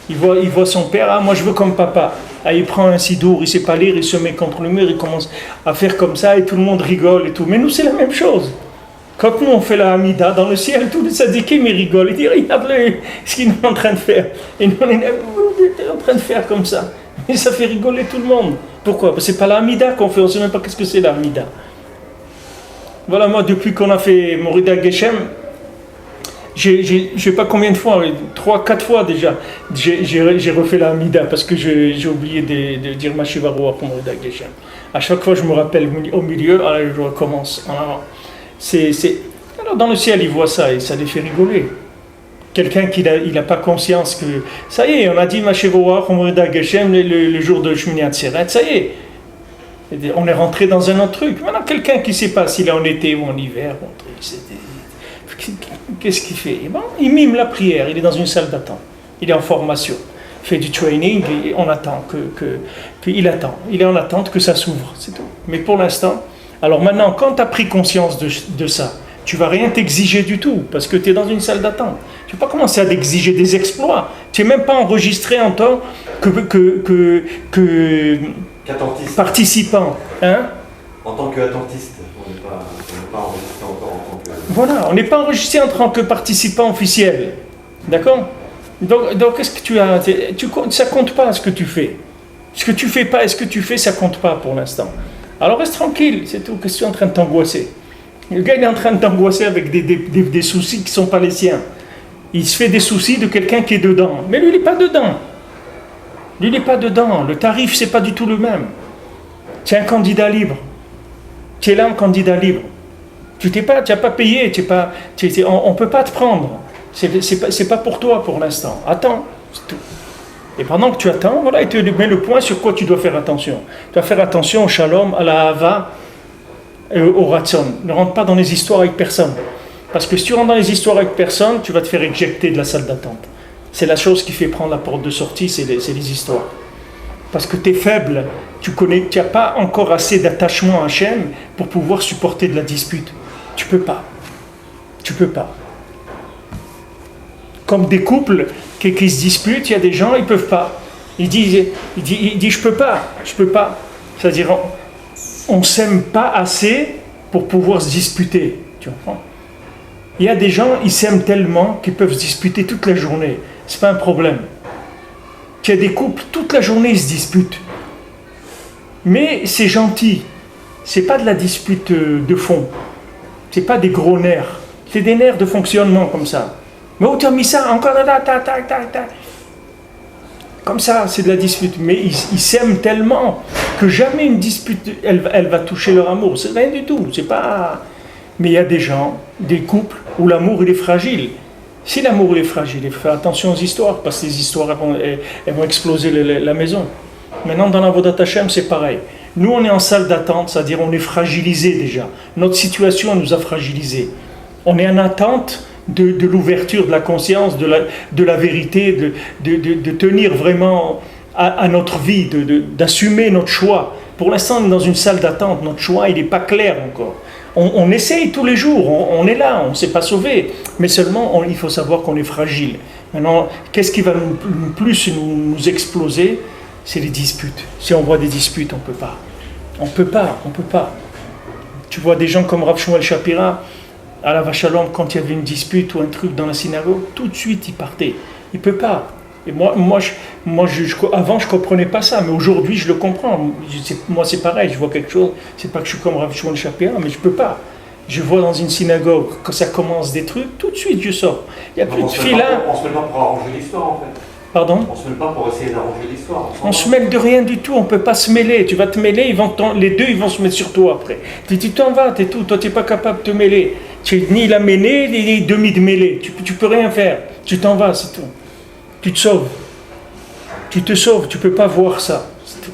Il voit son père, moi je veux comme papa. Il prend un sidour, il ne sait pas lire, il se met contre le mur, il commence à faire comme ça et tout le monde rigole et tout. Mais nous, c'est la même chose. Quand nous, on fait la Hamida dans le ciel, tous les tzadikim, ils rigolent. Ils disent, regarde ce qu'ils sont en train de faire. Et nous, on est en train de faire comme ça. Et ça fait rigoler tout le monde. Pourquoi? Parce que ce n'est pas la Hamida qu'on fait, on ne sait même pas qu'est-ce que c'est la Hamida. Voilà, moi, depuis qu'on a fait Morida Geshem, je ne sais pas combien de fois, 3-4 fois déjà, j'ai refait la Hamida parce que j'ai oublié de dire ma Shivaroua pour Morida Geshem. À chaque fois, je me rappelle au milieu, alors je recommence. Alors dans le ciel, il voit ça et ça les fait rigoler. Quelqu'un qui n'a pas conscience que, ça y est, on a dit ma Shivaroua pour Morida Geshem le jour de Shmini Atzeret, ça y est. On est rentré dans un autre truc. Maintenant, quelqu'un qui ne sait pas s'il est en été ou en hiver, qu'est-ce qu'il fait? Il mime la prière, il est dans une salle d'attente, il est en formation, il fait du training, et on attend puis il attend, il est en attente que ça s'ouvre, c'est tout. Mais pour l'instant, alors maintenant, quand tu as pris conscience de ça, tu ne vas rien t'exiger du tout, parce que tu es dans une salle d'attente. Tu ne vas pas commencer à t'exiger des exploits, tu n'es même pas enregistré en tant Qu'attentiste. Participant. Hein? En tant qu'attentiste, on n'est pas enregistré encore en tant que... Voilà, on n'est pas enregistré en tant que participant officiel. D'accord? Donc qu'est-ce que tu as? Ça compte pas ce que tu fais. Ce que tu fais pas et ce que tu fais, ça compte pas pour l'instant. Alors reste tranquille, c'est tout. Qu'est-ce que tu es en train de t'angoisser? Le gars, il est en train de t'angoisser avec des soucis qui ne sont pas les siens. Il se fait des soucis de quelqu'un qui est dedans. Mais lui, il n'est pas dedans. Lui, il n'est pas dedans. Le tarif, c'est pas du tout le même. Tu es un candidat libre. Tu es là en candidat libre. Tu n'as pas payé. On ne peut pas te prendre. C'est pas pour toi pour l'instant. Attends, c'est tout. Et pendant que tu attends, voilà, il te met le point sur quoi tu dois faire attention. Tu dois faire attention au shalom, à la hava et au ratson. Ne rentre pas dans les histoires avec personne. Parce que si tu rentres dans les histoires avec personne, tu vas te faire éjecter de la salle d'attente. C'est la chose qui fait prendre la porte de sortie, c'est les histoires. Parce que tu es faible, tu n'as pas encore assez d'attachement à Hachem pour pouvoir supporter de la dispute. Tu peux pas. Comme des couples qui se disputent, il y a des gens, ils peuvent pas. Il dit je peux pas. C'est-à-dire, on s'aime pas assez pour pouvoir se disputer. Tu comprends? Il y a des gens, ils s'aiment tellement qu'ils peuvent se disputer toute la journée. C'est pas un problème. Il y a des couples, toute la journée, ils se disputent. Mais c'est gentil. C'est pas de la dispute de fond. C'est pas des gros nerfs. C'est des nerfs de fonctionnement comme ça. Mais où tu as mis ça? Encore là, tac. Comme ça, c'est de la dispute. Mais ils s'aiment tellement que jamais une dispute, elle va toucher leur amour. C'est rien du tout. C'est pas... Mais il y a des gens, des couples, où l'amour, il est fragile. Si l'amour, il est fragile, il faut faire attention aux histoires, parce que les histoires, elles vont exploser la maison. Maintenant, dans la Avodat Hashem, c'est pareil. Nous, on est en salle d'attente, c'est-à-dire on est fragilisé déjà. Notre situation nous a fragilisés. On est en attente de l'ouverture de la conscience, de la vérité, de tenir vraiment à notre vie, d'assumer notre choix. Pour l'instant, on est dans une salle d'attente, notre choix, il n'est pas clair encore. On essaye tous les jours, on est là, on ne s'est pas sauvé, mais seulement il faut savoir qu'on est fragile. Maintenant, qu'est-ce qui va nous exploser? C'est les disputes. Si on voit des disputes, on ne peut pas. Tu vois des gens comme Rav Shmuel Shapira, à la Vachalom, quand il y avait une dispute ou un truc dans la synagogue, tout de suite il partait. Il ne peut pas. Et avant je ne comprenais pas ça, mais aujourd'hui je le comprends. Moi c'est pareil, je vois quelque chose, c'est pas que je suis comme Rav Shmuel Shapira, mais je ne peux pas. Je vois dans une synagogue, quand ça commence des trucs, tout de suite je sors. Il n'y a plus de fil là. On se met pas pour arranger l'histoire en fait. Pardon? On se mêle pas pour essayer d'arranger l'histoire. On se mêle de rien du tout, on ne peut pas se mêler. Tu vas te mêler, les deux ils vont se mettre sur toi après. Tu t'en vas, t'es tout, toi tu n'es pas capable de te mêler. Tu n'es ni la mêlée, ni demi de mêlée. Tu peux rien faire. Tu t'en vas, c'est tout. Tu te sauves. Tu ne peux pas voir ça. C'est tout.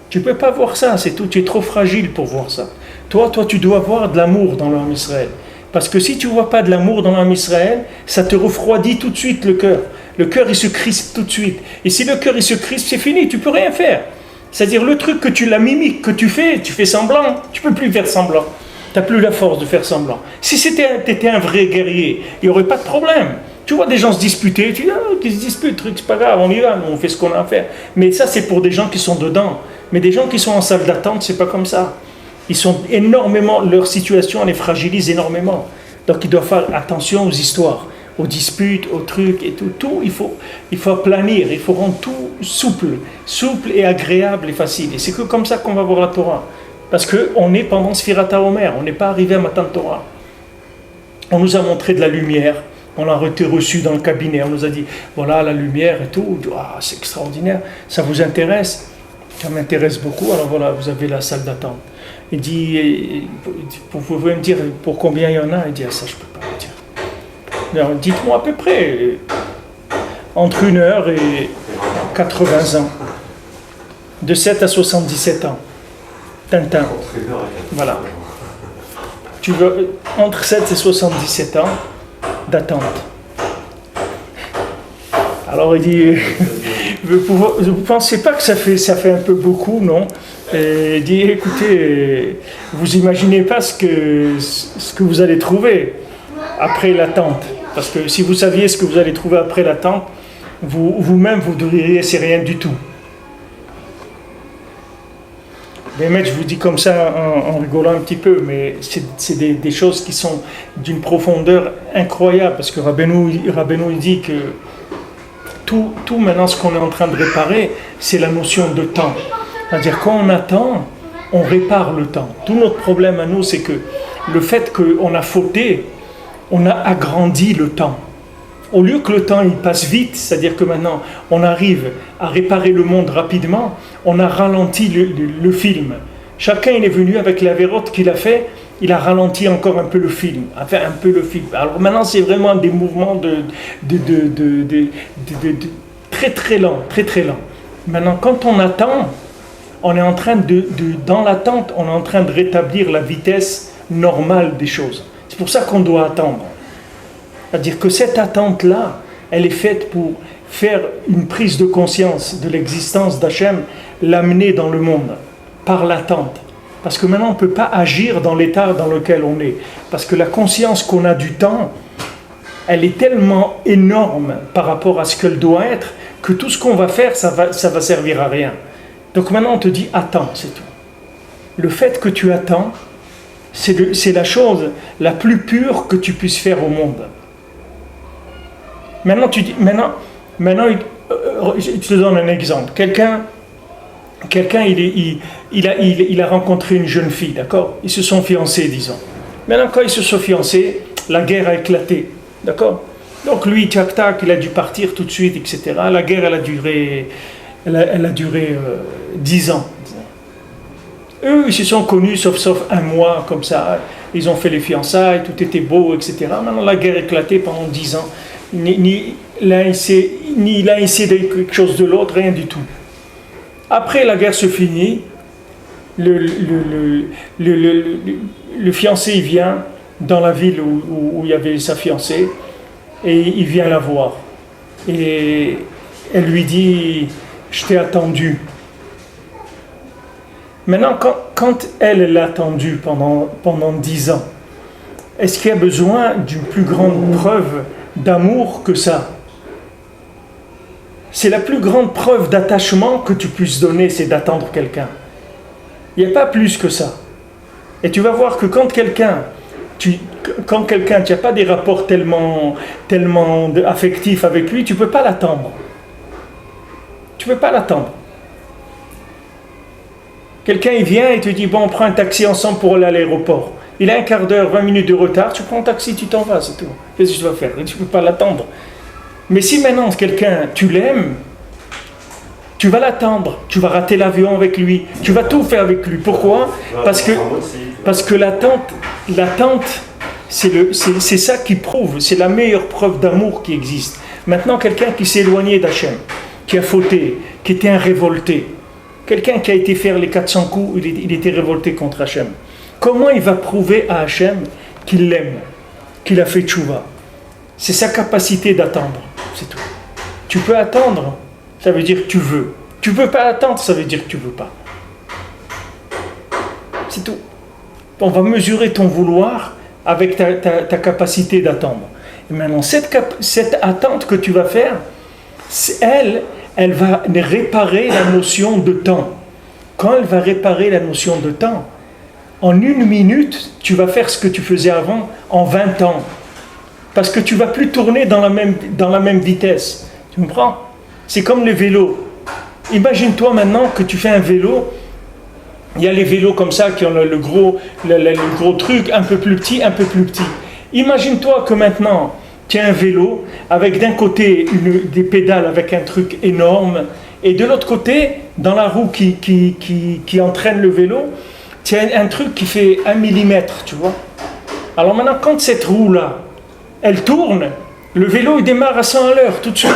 Tu ne peux pas voir ça, c'est tout. Tu es trop fragile pour voir ça. Toi, tu dois avoir de l'amour dans l'homme Israël. Parce que si tu ne vois pas de l'amour dans l'homme Israël, ça te refroidit tout de suite le cœur. Le cœur, il se crispe tout de suite. Et si le cœur, il se crispe, c'est fini, tu ne peux rien faire. C'est-à-dire, le truc la mimique que tu fais semblant, tu ne peux plus faire semblant. Tu n'as plus la force de faire semblant. Si tu étais un vrai guerrier, il n'y aurait pas de problème. Tu vois des gens se disputer, tu dis, qu'ils se disputent, truc, c'est pas grave, on y va, on fait ce qu'on a à faire. Mais ça, c'est pour des gens qui sont dedans. Mais des gens qui sont en salle d'attente, c'est pas comme ça. Ils sont énormément, leur situation, elle les fragilise énormément. Donc, ils doivent faire attention aux histoires, aux disputes, aux trucs et tout. Tout, il faut aplanir, il faut rendre tout souple et agréable et facile. Et c'est que comme ça qu'on va voir la Torah. Parce qu'on est pendant Sfirat HaOmer, on n'est pas arrivé à Matan Torah. On nous a montré de la lumière, on a été reçu dans le cabinet, on nous a dit, voilà la lumière et tout. C'est extraordinaire, ça vous intéresse? Ça m'intéresse beaucoup, alors voilà, vous avez la salle d'attente. Il dit, vous pouvez me dire pour combien il y en a? Il dit, ça je ne peux pas vous dire. Alors, dites-moi à peu près, entre 1 heure et 80 ans, de 7 à 77 ans. Tintin. Voilà. Tu veux entre 7 et 77 ans d'attente. Alors il dit, vous ne pensez pas que ça fait un peu beaucoup, non? Et il dit, écoutez, vous imaginez pas ce que vous allez trouver après l'attente. Parce que si vous saviez ce que vous allez trouver après l'attente, vous-même, vous diriez, c'est rien du tout. Mais je vous dis comme ça en rigolant un petit peu, mais c'est des choses qui sont d'une profondeur incroyable, parce que Rabbeinu il dit que tout maintenant ce qu'on est en train de réparer, c'est la notion de temps. C'est-à-dire quand on attend, on répare le temps. Tout notre problème à nous, c'est que le fait qu'on a fauté, on a agrandi le temps. Au lieu que le temps il passe vite, c'est-à-dire que maintenant on arrive à réparer le monde rapidement, on a ralenti le film. Chacun il est venu avec la vérote qu'il a fait, il a ralenti encore un peu le film, enfin un peu le film. Alors maintenant c'est vraiment des mouvements de très très lents, très très lents. Maintenant quand on attend, on est en train dans l'attente, on est en train de rétablir la vitesse normale des choses. C'est pour ça qu'on doit attendre. C'est-à-dire que cette attente-là, elle est faite pour faire une prise de conscience de l'existence d'Hachem, l'amener dans le monde, par l'attente. Parce que maintenant, on ne peut pas agir dans l'état dans lequel on est. Parce que la conscience qu'on a du temps, elle est tellement énorme par rapport à ce qu'elle doit être, que tout ce qu'on va faire, ça va servir à rien. Donc maintenant, on te dit, attends, c'est tout. Le fait que tu attends, c'est la chose la plus pure que tu puisses faire au monde. Maintenant, je te donne un exemple. Quelqu'un il a rencontré une jeune fille, d'accord? Ils se sont fiancés, disons. Maintenant, quand ils se sont fiancés, la guerre a éclaté, d'accord? Donc lui, tac, il a dû partir tout de suite, etc. La guerre, elle a duré 10 ans. Eux, ils se sont connus, sauf un mois, comme ça. Ils ont fait les fiançailles, tout était beau, etc. Maintenant, la guerre a éclaté pendant 10 ans. Ni l'un essayé quelque chose de l'autre, rien du tout. Après la guerre se finit, le fiancé il vient dans la ville où il y avait sa fiancée et il vient la voir. Et elle lui dit « Je t'ai attendu ». Maintenant, quand elle l'a attendu pendant 10 ans, est-ce qu'il y a besoin d'une plus grande preuve d'amour que ça? C'est la plus grande preuve d'attachement que tu puisses donner, c'est d'attendre quelqu'un. Il n'y a pas plus que ça. Et tu vas voir que quand quelqu'un, tu n'as pas des rapports tellement affectifs avec lui, tu ne peux pas l'attendre. Tu ne peux pas l'attendre. Quelqu'un il vient et te dit, bon, on prend un taxi ensemble pour aller à l'aéroport. Il a un quart d'heure, 20 minutes de retard, tu prends un taxi, tu t'en vas, c'est tout. Qu'est-ce que tu vas faire? Tu ne peux pas l'attendre. Mais si maintenant quelqu'un, tu l'aimes, tu vas l'attendre, tu vas rater l'avion avec lui, tu vas tout faire avec lui. Pourquoi? Parce que l'attente, c'est ça qui prouve, c'est la meilleure preuve d'amour qui existe. Maintenant, quelqu'un qui s'est éloigné d'Hachem, qui a fauté, qui était un révolté, quelqu'un qui a été faire les 400 coups, il était révolté contre Hachem. Comment il va prouver à Hachem qu'il l'aime, qu'il a fait tchouva? C'est sa capacité d'attendre, c'est tout. Tu peux attendre, ça veut dire que tu veux. Tu ne peux pas attendre, ça veut dire que tu ne veux pas. C'est tout. On va mesurer ton vouloir avec ta capacité d'attendre. Et maintenant, cette attente que tu vas faire, elle va réparer la notion de temps. Quand elle va réparer la notion de temps, en 1 minute, tu vas faire ce que tu faisais avant en 20 ans. Parce que tu ne vas plus tourner dans la même vitesse. Tu comprends? C'est comme les vélos. Imagine-toi maintenant que tu fais un vélo. Il y a les vélos comme ça qui ont le gros truc, un peu plus petit, un peu plus petit. Imagine-toi que maintenant, tu as un vélo avec d'un côté des pédales avec un truc énorme et de l'autre côté, dans la roue qui entraîne le vélo, tu as un truc qui fait 1 millimètre, tu vois. Alors maintenant, quand cette roue-là, elle tourne, le vélo il démarre à 100 à l'heure tout de suite.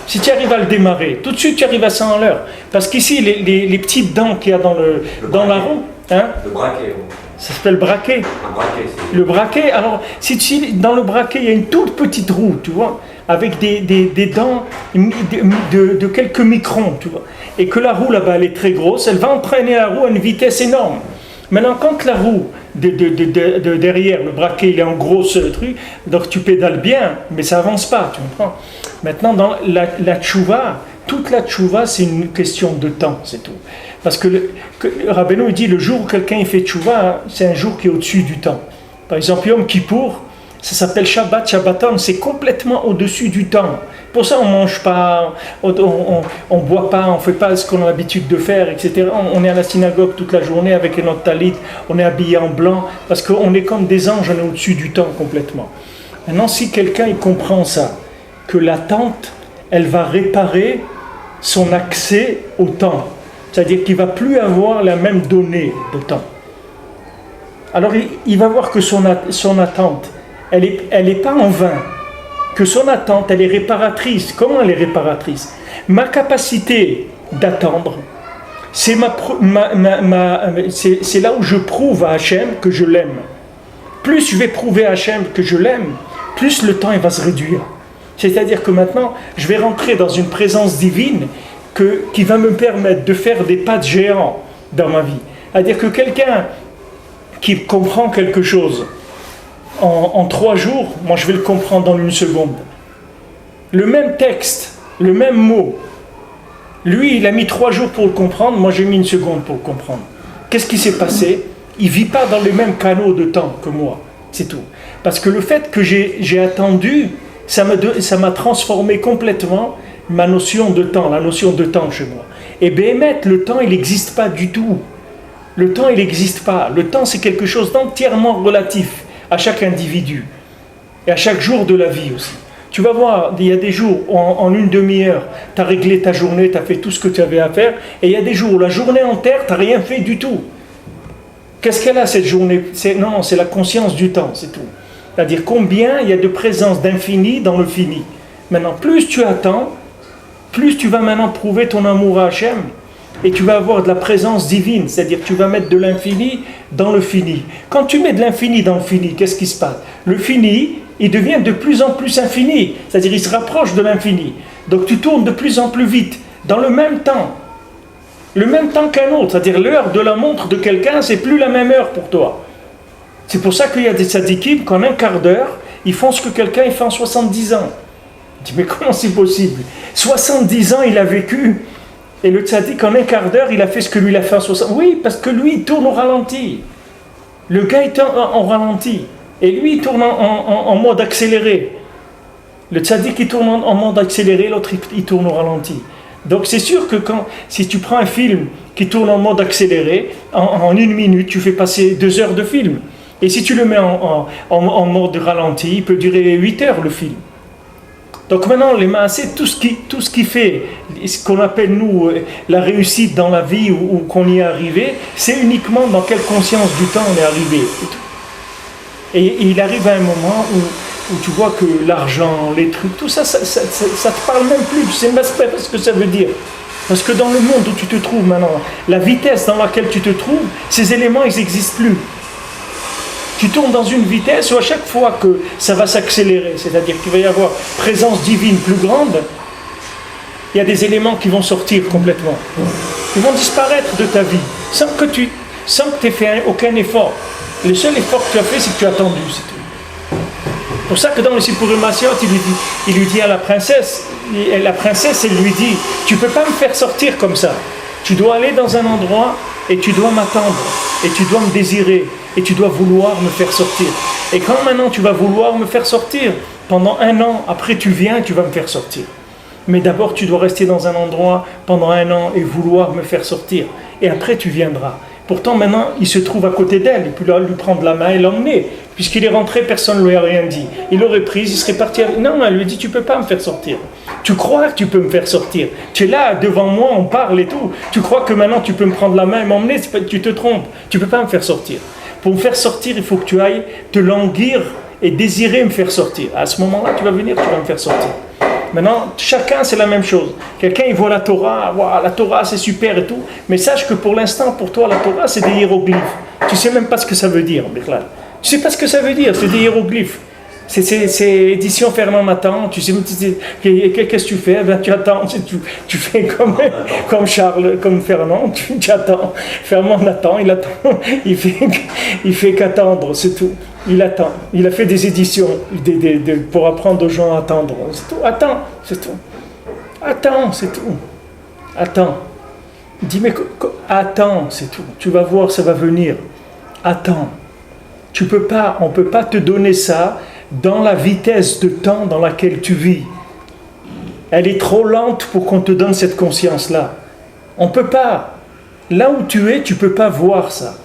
Si tu arrives à le démarrer, tout de suite tu arrives à 100 à l'heure. Parce qu'ici, les petites dents qu'il y a dans la roue, hein, le braquet. Ça s'appelle braquet. Un braquet, c'est... Le braquet, alors, dans le braquet, il y a une toute petite roue, tu vois, avec des dents de quelques microns, tu vois. Et que la roue là-bas, elle est très grosse, elle va entraîner la roue à une vitesse énorme. Maintenant, quand la roue de derrière, le braquet, il est en gros truc, donc tu pédales bien, mais ça avance pas, tu comprends? Maintenant, dans la tchouva, toute la tchouva, c'est une question de temps, c'est tout. Parce que Rabbeinu il dit, le jour où quelqu'un il fait tchouva, c'est un jour qui est au-dessus du temps. Par exemple, Yom Kippour, ça s'appelle Shabbat, Shabbaton, c'est complètement au-dessus du temps. Pour ça, on ne mange pas, on boit pas, on ne fait pas ce qu'on a l'habitude de faire, etc. On est à la synagogue toute la journée avec notre talit, on est habillé en blanc, parce qu'on est comme des anges, on est au-dessus du temps complètement. Maintenant, si quelqu'un il comprend ça, que l'attente, elle va réparer son accès au temps, c'est-à-dire qu'il ne va plus avoir la même donnée de temps. Alors, il va voir que son attente, elle est pas en vain, que son attente, elle est réparatrice. Comment elle est réparatrice? Ma capacité d'attendre, c'est c'est là où je prouve à Hachem que je l'aime. Plus je vais prouver à Hachem que je l'aime, plus le temps il va se réduire. C'est-à-dire que maintenant, je vais rentrer dans une présence divine qui va me permettre de faire des pas de géant dans ma vie. C'est-à-dire que quelqu'un qui comprend quelque chose en 3 jours, moi je vais le comprendre en 1 seconde. Le même texte, le même mot, lui il a mis 3 jours pour le comprendre, moi j'ai mis 1 seconde pour le comprendre. Qu'est-ce qui s'est passé? Il ne vit pas dans les mêmes canaux de temps que moi, c'est tout. Parce que le fait que j'ai attendu, ça m'a transformé complètement ma notion de temps, la notion de temps chez moi. Et Béhémet, le temps il n'existe pas du tout. Le temps il n'existe pas. Le temps c'est quelque chose d'entièrement relatif à chaque individu et à chaque jour de la vie aussi. Tu vas voir, il y a des jours où en 1 demi-heure, tu as réglé ta journée, tu as fait tout ce que tu avais à faire, et il y a des jours où la journée entière, tu n'as rien fait du tout. Qu'est-ce qu'elle a cette journée? Non, c'est la conscience du temps, c'est tout. C'est-à-dire combien il y a de présence d'infini dans le fini. Maintenant, plus tu attends, plus tu vas maintenant prouver ton amour à Hachem, et tu vas avoir de la présence divine, c'est-à-dire que tu vas mettre de l'infini dans le fini. Quand tu mets de l'infini dans le fini, qu'est-ce qui se passe? Le fini, il devient de plus en plus infini, c'est-à-dire il se rapproche de l'infini. Donc tu tournes de plus en plus vite, dans le même temps qu'un autre, c'est-à-dire l'heure de la montre de quelqu'un, c'est plus la même heure pour toi. C'est pour ça qu'il y a des tzadikim qu'en 1/4 d'heure, ils font ce que quelqu'un il fait en 70 ans. Tu dis, mais comment c'est possible? 70 ans il a vécu. Et le tzaddik, en 1/4 d'heure, il a fait ce que lui, il a fait en 60. Oui, parce que lui, il tourne au ralenti. Le gars, il tourne en ralenti. Et lui, il tourne en mode accéléré. Le tzaddik, il tourne en mode accéléré, l'autre, il tourne au ralenti. Donc, c'est sûr que si tu prends un film qui tourne en mode accéléré, en 1 minute, tu fais passer 2 heures de film. Et si tu le mets en mode ralenti, il peut durer 8 heures, le film. Donc maintenant, les maasés, tout ce qui fait, ce qu'on appelle nous la réussite dans la vie ou qu'on y est arrivé, c'est uniquement dans quelle conscience du temps on est arrivé. Et il arrive à un moment où tu vois que l'argent, les trucs, tout ça, ça te parle même plus, tu sais même pas ce que ça veut dire. Parce que dans le monde où tu te trouves maintenant, la vitesse dans laquelle tu te trouves, ces éléments, ils n'existent plus. Tu tournes dans une vitesse où à chaque fois que ça va s'accélérer, c'est-à-dire qu'il va y avoir présence divine plus grande, il y a des éléments qui vont sortir complètement. Ils vont disparaître de ta vie, sans que tu aies fait aucun effort. Le seul effort que tu as fait, c'est que tu as attendu, c'est tout. C'est pour ça que dans le Sippurim Maasiot, il lui dit à la princesse, et la princesse, elle lui dit, tu ne peux pas me faire sortir comme ça. Tu dois aller dans un endroit et tu dois m'attendre, et tu dois me désirer, et tu dois vouloir me faire sortir. Et quand maintenant tu vas vouloir me faire sortir, pendant 1 an, après tu viens et tu vas me faire sortir. Mais d'abord tu dois rester dans un endroit pendant 1 an et vouloir me faire sortir. Et après tu viendras. Pourtant maintenant il se trouve à côté d'elle, il peut lui prendre la main et l'emmener. Puisqu'il est rentré, personne ne lui a rien dit. Il l'aurait prise, il serait parti. Non, elle lui dit, tu ne peux pas me faire sortir. Tu crois que tu peux me faire sortir. Tu es là, devant moi, on parle et tout. Tu crois que maintenant tu peux me prendre la main et m'emmener, tu te trompes. Tu ne peux pas me faire sortir. Pour me faire sortir, il faut que tu ailles te languir et désirer me faire sortir. À ce moment-là, tu vas venir, tu vas me faire sortir. Maintenant, chacun, c'est la même chose. Quelqu'un, il voit la Torah, wow, la Torah, c'est super et tout. Mais sache que pour l'instant, pour toi, la Torah, c'est des hiéroglyphes. Tu ne sais même pas ce que ça veut dire, Bichlal. Tu ne sais pas ce que ça veut dire, c'est des hiéroglyphes. C'est édition Fernand Nathan, tu sais, qu'est-ce que tu fais? Ben, tu attends, tu fais comme Charles, comme Fernand, tu attends. Fernand Nathan, il attend, il fait qu'attendre, c'est tout. Il attend. Il a fait des éditions pour apprendre aux gens à attendre. C'est tout, attends, c'est tout. Attends, c'est tout. Attends. Dis, mais attends, c'est tout. Tu vas voir, ça va venir. Attends. On ne peut pas te donner ça dans la vitesse de temps dans laquelle tu vis. Elle est trop lente pour qu'on te donne cette conscience-là. On ne peut pas. Là où tu es, tu ne peux pas voir ça.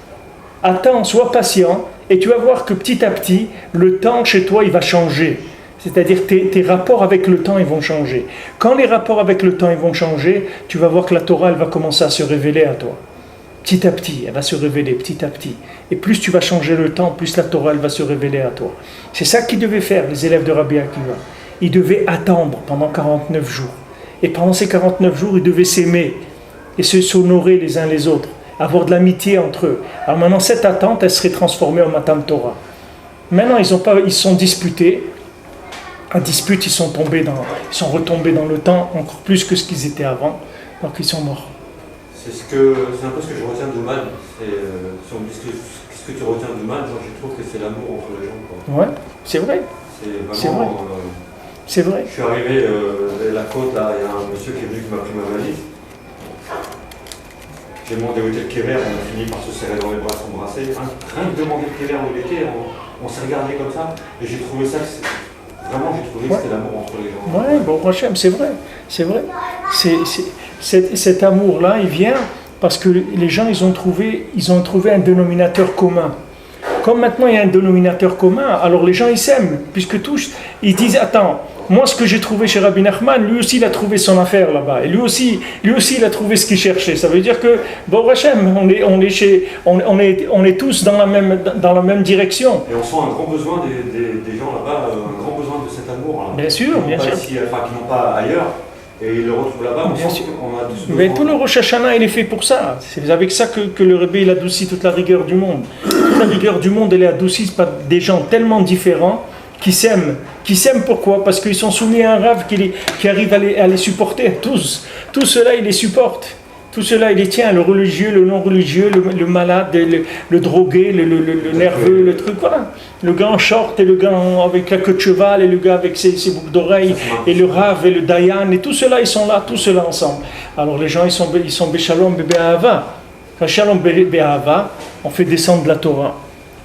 Attends, sois patient et tu vas voir que petit à petit, le temps chez toi, il va changer. C'est-à-dire tes rapports avec le temps, ils vont changer. Quand les rapports avec le temps, ils vont changer, tu vas voir que la Torah, elle va commencer à se révéler à toi. Petit à petit, elle va se révéler, petit à petit. Et plus tu vas changer le temps, plus la Torah, elle va se révéler à toi. C'est ça qu'ils devaient faire, les élèves de Rabbi Akiva. Ils devaient attendre pendant 49 jours. Et pendant ces 49 jours, ils devaient s'aimer et s'honorer les uns les autres, avoir de l'amitié entre eux. Alors maintenant, cette attente, elle serait transformée en Matan Torah. Maintenant, ils sont disputés. À dispute, ils sont retombés dans le temps encore plus que ce qu'ils étaient avant, donc ils sont morts. C'est un peu ce que je retiens de mal. Si on me dit ce que tu retiens de mal, je trouve que c'est l'amour entre les gens. Quoi. Ouais, c'est vrai. C'est vraiment. C'est vrai. Je suis arrivé à la côte, là, il y a un monsieur qui est venu qui m'a pris ma valise. J'ai demandé où était le kéver, on a fini par se serrer dans les bras, s'embrasser. Rien que demander le kéver où il était, on s'est regardé comme ça, et j'ai trouvé ça. Vraiment, j'ai trouvé que c'était l'amour entre les gens. Ouais, bon, Hachem, c'est vrai. Cet amour-là, il vient parce que les gens, ils ont trouvé un dénominateur commun. Comme maintenant, il y a un dénominateur commun, alors les gens, ils s'aiment, puisque tous, ils disent, attends, moi, ce que j'ai trouvé chez Rabbi Nachman, lui aussi, il a trouvé son affaire là-bas. Et lui aussi, il a trouvé ce qu'il cherchait. Ça veut dire que, bon, Hachem, on est tous dans la même direction. Et on sent un grand besoin des gens là-bas, un grand besoin de cet amour. Là. Bien sûr, bien sûr. Qui n'ont pas ailleurs, et ils le retrouvent là-bas, on sent qu'on a tous besoin. Mais tout le Rosh Hashanah, il est fait pour ça. C'est avec ça que le Rebbe, il adoucit toute la rigueur du monde. Toute la rigueur du monde, elle est adoucie par des gens tellement différents qui s'aiment. Pourquoi ? Parce qu'ils sont soumis à un Rav qui arrive à les supporter tous. Tout cela, il les supporte. Tout cela, il les tient. Le religieux, le non-religieux, le malade, le drogué, le nerveux, le truc, voilà. Le gars en short et le gars avec la queue de cheval et le gars avec ses boucles d'oreilles et le Rav et le Dayan et tout cela, ils sont là, tout cela ensemble. Alors les gens, ils sont Béchalom, Bé'ahava. Quand Shalom, Bé'ahava, on fait descendre la Torah.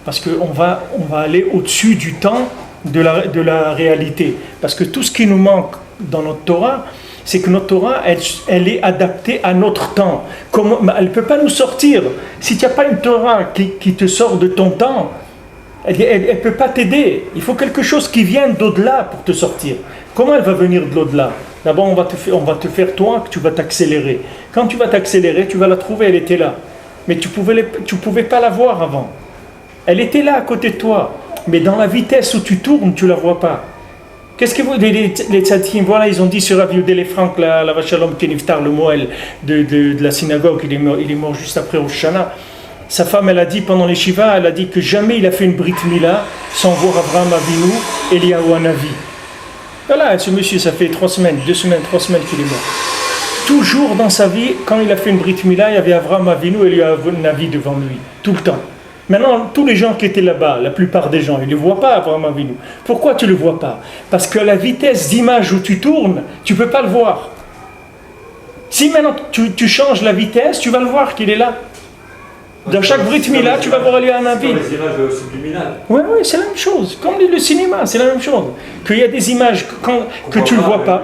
Parce qu'on va aller au-dessus du temps de la réalité. Parce que tout ce qui nous manque dans notre Torah, c'est que notre Torah, elle est adaptée à notre temps. Elle ne peut pas nous sortir. Si tu n'as pas une Torah qui te sort de ton temps, elle ne peut pas t'aider. Il faut quelque chose qui vienne d'au-delà pour te sortir. Comment elle va venir de l'au-delà ? D'abord, on va te faire toi, que tu vas t'accélérer. Quand tu vas t'accélérer, tu vas la trouver, elle était là. Mais tu pouvais pas la voir avant. Elle était là à côté de toi. Mais dans la vitesse où tu tournes, tu ne la vois pas. Qu'est-ce que les tzadikim, voilà, ils ont dit sur Rav Yudel Frank, la Vachalom Keniftar, le Moël de la synagogue, il est mort juste après Rosh Hashanah. Sa femme, elle a dit pendant les Shiva, elle a dit que jamais il a fait une Brit Mila sans voir Avraham Avinu, Eliyahu Hanavi. Voilà, ce monsieur, ça fait 2 semaines qu'il est mort. Toujours dans sa vie, quand il a fait une Brit Mila, il y avait Avraham Avinu et Eliyahu Hanavi devant lui, tout le temps. Maintenant, tous les gens qui étaient là-bas, la plupart des gens, ils ne le voient pas, Avraham Avinu. Pourquoi tu ne le vois pas ? Parce que la vitesse d'image où tu tournes, tu ne peux pas le voir. Si maintenant tu changes la vitesse, tu vas le voir qu'il est là. Dans chaque Brit Mila, tu vas voir Eliyahu Hanavi. C'est les images subliminales. Oui, c'est la même chose. Comme le cinéma, c'est la même chose. Qu'il y a des images que tu ne vois pas,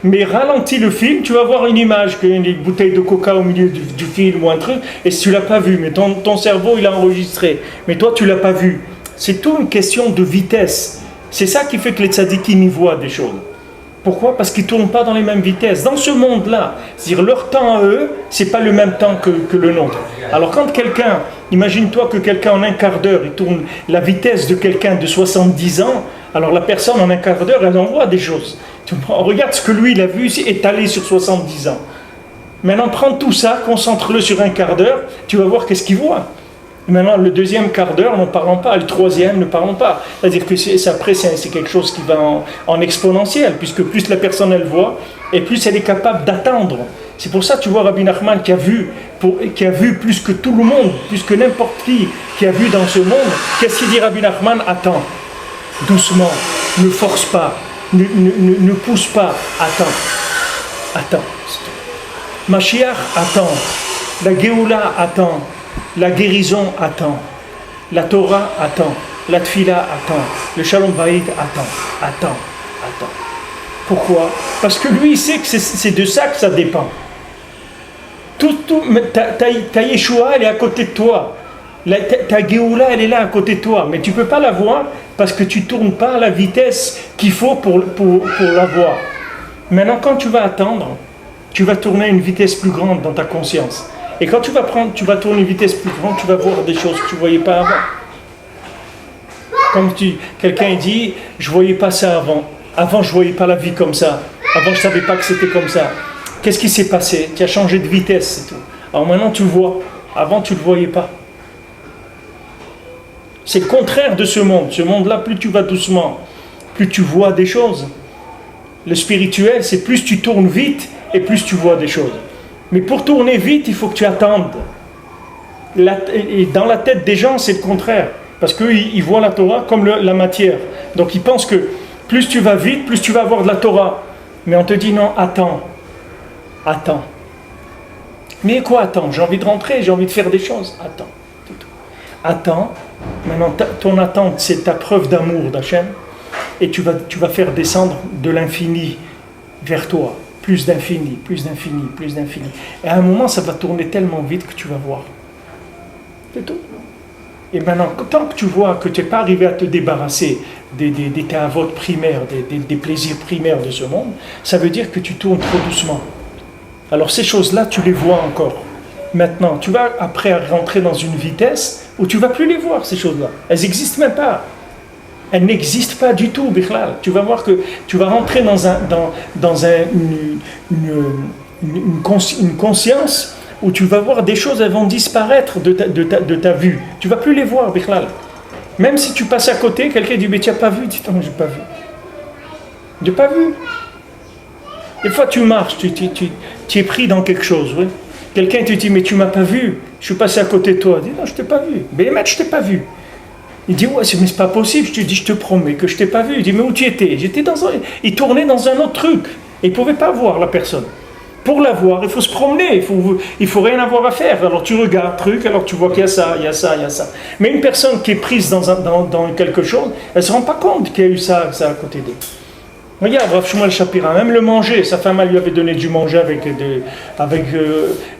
mais ralentis le film, tu vas voir une image, qu'il y a une bouteille de coca au milieu du film ou un truc, et si tu ne l'as pas vu, mais ton cerveau, il a enregistré. Mais toi, tu ne l'as pas vu. C'est tout une question de vitesse. C'est ça qui fait que les tzadikim y voient des choses. Pourquoi ? Parce qu'ils ne tournent pas dans les mêmes vitesses. Dans ce monde-là, c'est-à-dire leur temps à eux, ce n'est pas le même temps que le nôtre. Alors quand quelqu'un, imagine-toi que quelqu'un en un quart d'heure, il tourne la vitesse de quelqu'un de 70 ans, alors la personne en un quart d'heure, elle envoie des choses. Regarde ce que lui, il a vu étalé sur 70 ans. Maintenant, prends tout ça, concentre-le sur un quart d'heure, tu vas voir qu'est-ce qu'il voit. Maintenant, le deuxième quart d'heure, n'en parlons pas. Le troisième, ne parlons pas. C'est-à-dire que c'est quelque chose qui va en exponentiel, puisque plus la personne elle voit, et plus elle est capable d'attendre. C'est pour ça, tu vois, Rabbi Nachman qui a vu plus que tout le monde, plus que n'importe qui a vu dans ce monde. Qu'est-ce qu'il dit, Rabbi Nachman ? Attends, doucement, ne force pas, ne pousse pas, attends. attends. Mashiach attend. La Géoula attend. La guérison attend. La Torah attend. La Tfila attend. Le Shalom Bayit attend. Pourquoi? Parce que lui, il sait que c'est de ça que ça dépend. Ta Yeshua, elle est à côté de toi. Ta Géoula, elle est là à côté de toi. Mais tu ne peux pas la voir parce que tu ne tournes pas à la vitesse qu'il faut pour la voir. Maintenant, quand tu vas attendre, tu vas tourner à une vitesse plus grande dans ta conscience. Et quand tu vas tourner à une vitesse plus grande, tu vas voir des choses que tu ne voyais pas avant. Comme quelqu'un dit, je ne voyais pas ça avant. Avant, je ne voyais pas la vie comme ça. Avant, je ne savais pas que c'était comme ça. Qu'est-ce qui s'est passé? Tu as changé de vitesse, c'est tout. Alors maintenant, tu le vois. Avant, tu ne le voyais pas. C'est le contraire de ce monde. Ce monde-là, plus tu vas doucement, plus tu vois des choses. Le spirituel, c'est plus tu tournes vite et plus tu vois des choses. Mais pour tourner vite, il faut que tu attendes. Et dans la tête des gens, c'est le contraire. Parce qu'eux, ils voient la Torah comme la matière. Donc ils pensent que plus tu vas vite, plus tu vas avoir de la Torah. Mais on te dit non, attends. Mais quoi attends? J'ai envie de rentrer, j'ai envie de faire des choses. Attends. Maintenant, ton attente, c'est ta preuve d'amour d'Hachem. Et tu vas faire descendre de l'infini vers toi. Plus d'infini. Et à un moment, ça va tourner tellement vite que tu vas voir. C'est tout. Et maintenant, tant que tu vois que tu n'es pas arrivé à te débarrasser des théavotes primaires, des plaisirs primaires de ce monde, ça veut dire que tu tournes trop doucement. Alors ces choses-là, tu les vois encore. Maintenant, tu vas après rentrer dans une vitesse où tu ne vas plus les voir, ces choses-là. Elles n'existent même pas. Elles n'existent pas du tout, Bichlal. Tu vas voir que tu vas rentrer dans une conscience où tu vas voir des choses, elles vont disparaître de ta vue. Tu ne vas plus les voir, Bichlal. Même si tu passes à côté, quelqu'un dit, mais tu n'as pas vu? Dis-toi, j'ai pas vu. J'ai pas vu. Des fois, tu marches, tu es pris dans quelque chose, oui. Quelqu'un te dit, mais tu ne m'as pas vu, je suis passé à côté de toi. Il dit, non, je ne t'ai pas vu. Mais je ne t'ai pas vu. Il dit, ouais, mais c'est pas possible. Je te dis, je te promets que je ne t'ai pas vu. Il dit, mais où tu étais? Il tournait dans un autre truc. Et il ne pouvait pas voir la personne. Pour la voir, il faut se promener. Il faut rien avoir à faire. Alors tu regardes truc, alors tu vois qu'il y a ça, il y a ça. Mais une personne qui est prise dans quelque chose, elle ne se rend pas compte qu'il y a eu ça à côté d'elle. Regarde, Rav Shmuel Shapira, même le manger, sa femme elle lui avait donné du manger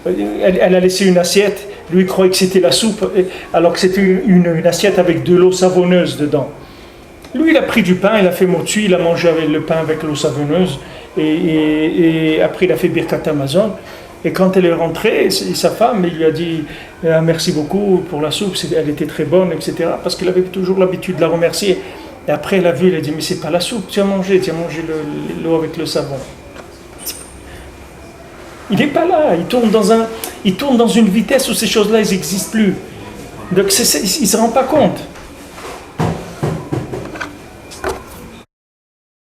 elle a laissé une assiette, lui il croyait que c'était la soupe, alors que c'était une assiette avec de l'eau savonneuse dedans. Lui il a pris du pain, il a fait motsu, il a mangé avec le pain avec l'eau savonneuse, et après il a fait Birkat Amazon, et quand elle est rentrée, sa femme elle lui a dit merci beaucoup pour la soupe, elle était très bonne, etc., parce qu'elle avait toujours l'habitude de la remercier. Et après, elle a vu, elle a dit, mais c'est pas la soupe, tu as mangé l'eau avec le savon. Il n'est pas là, il tourne dans une vitesse où ces choses-là, elles n'existent plus. Donc, il ne se rend pas compte.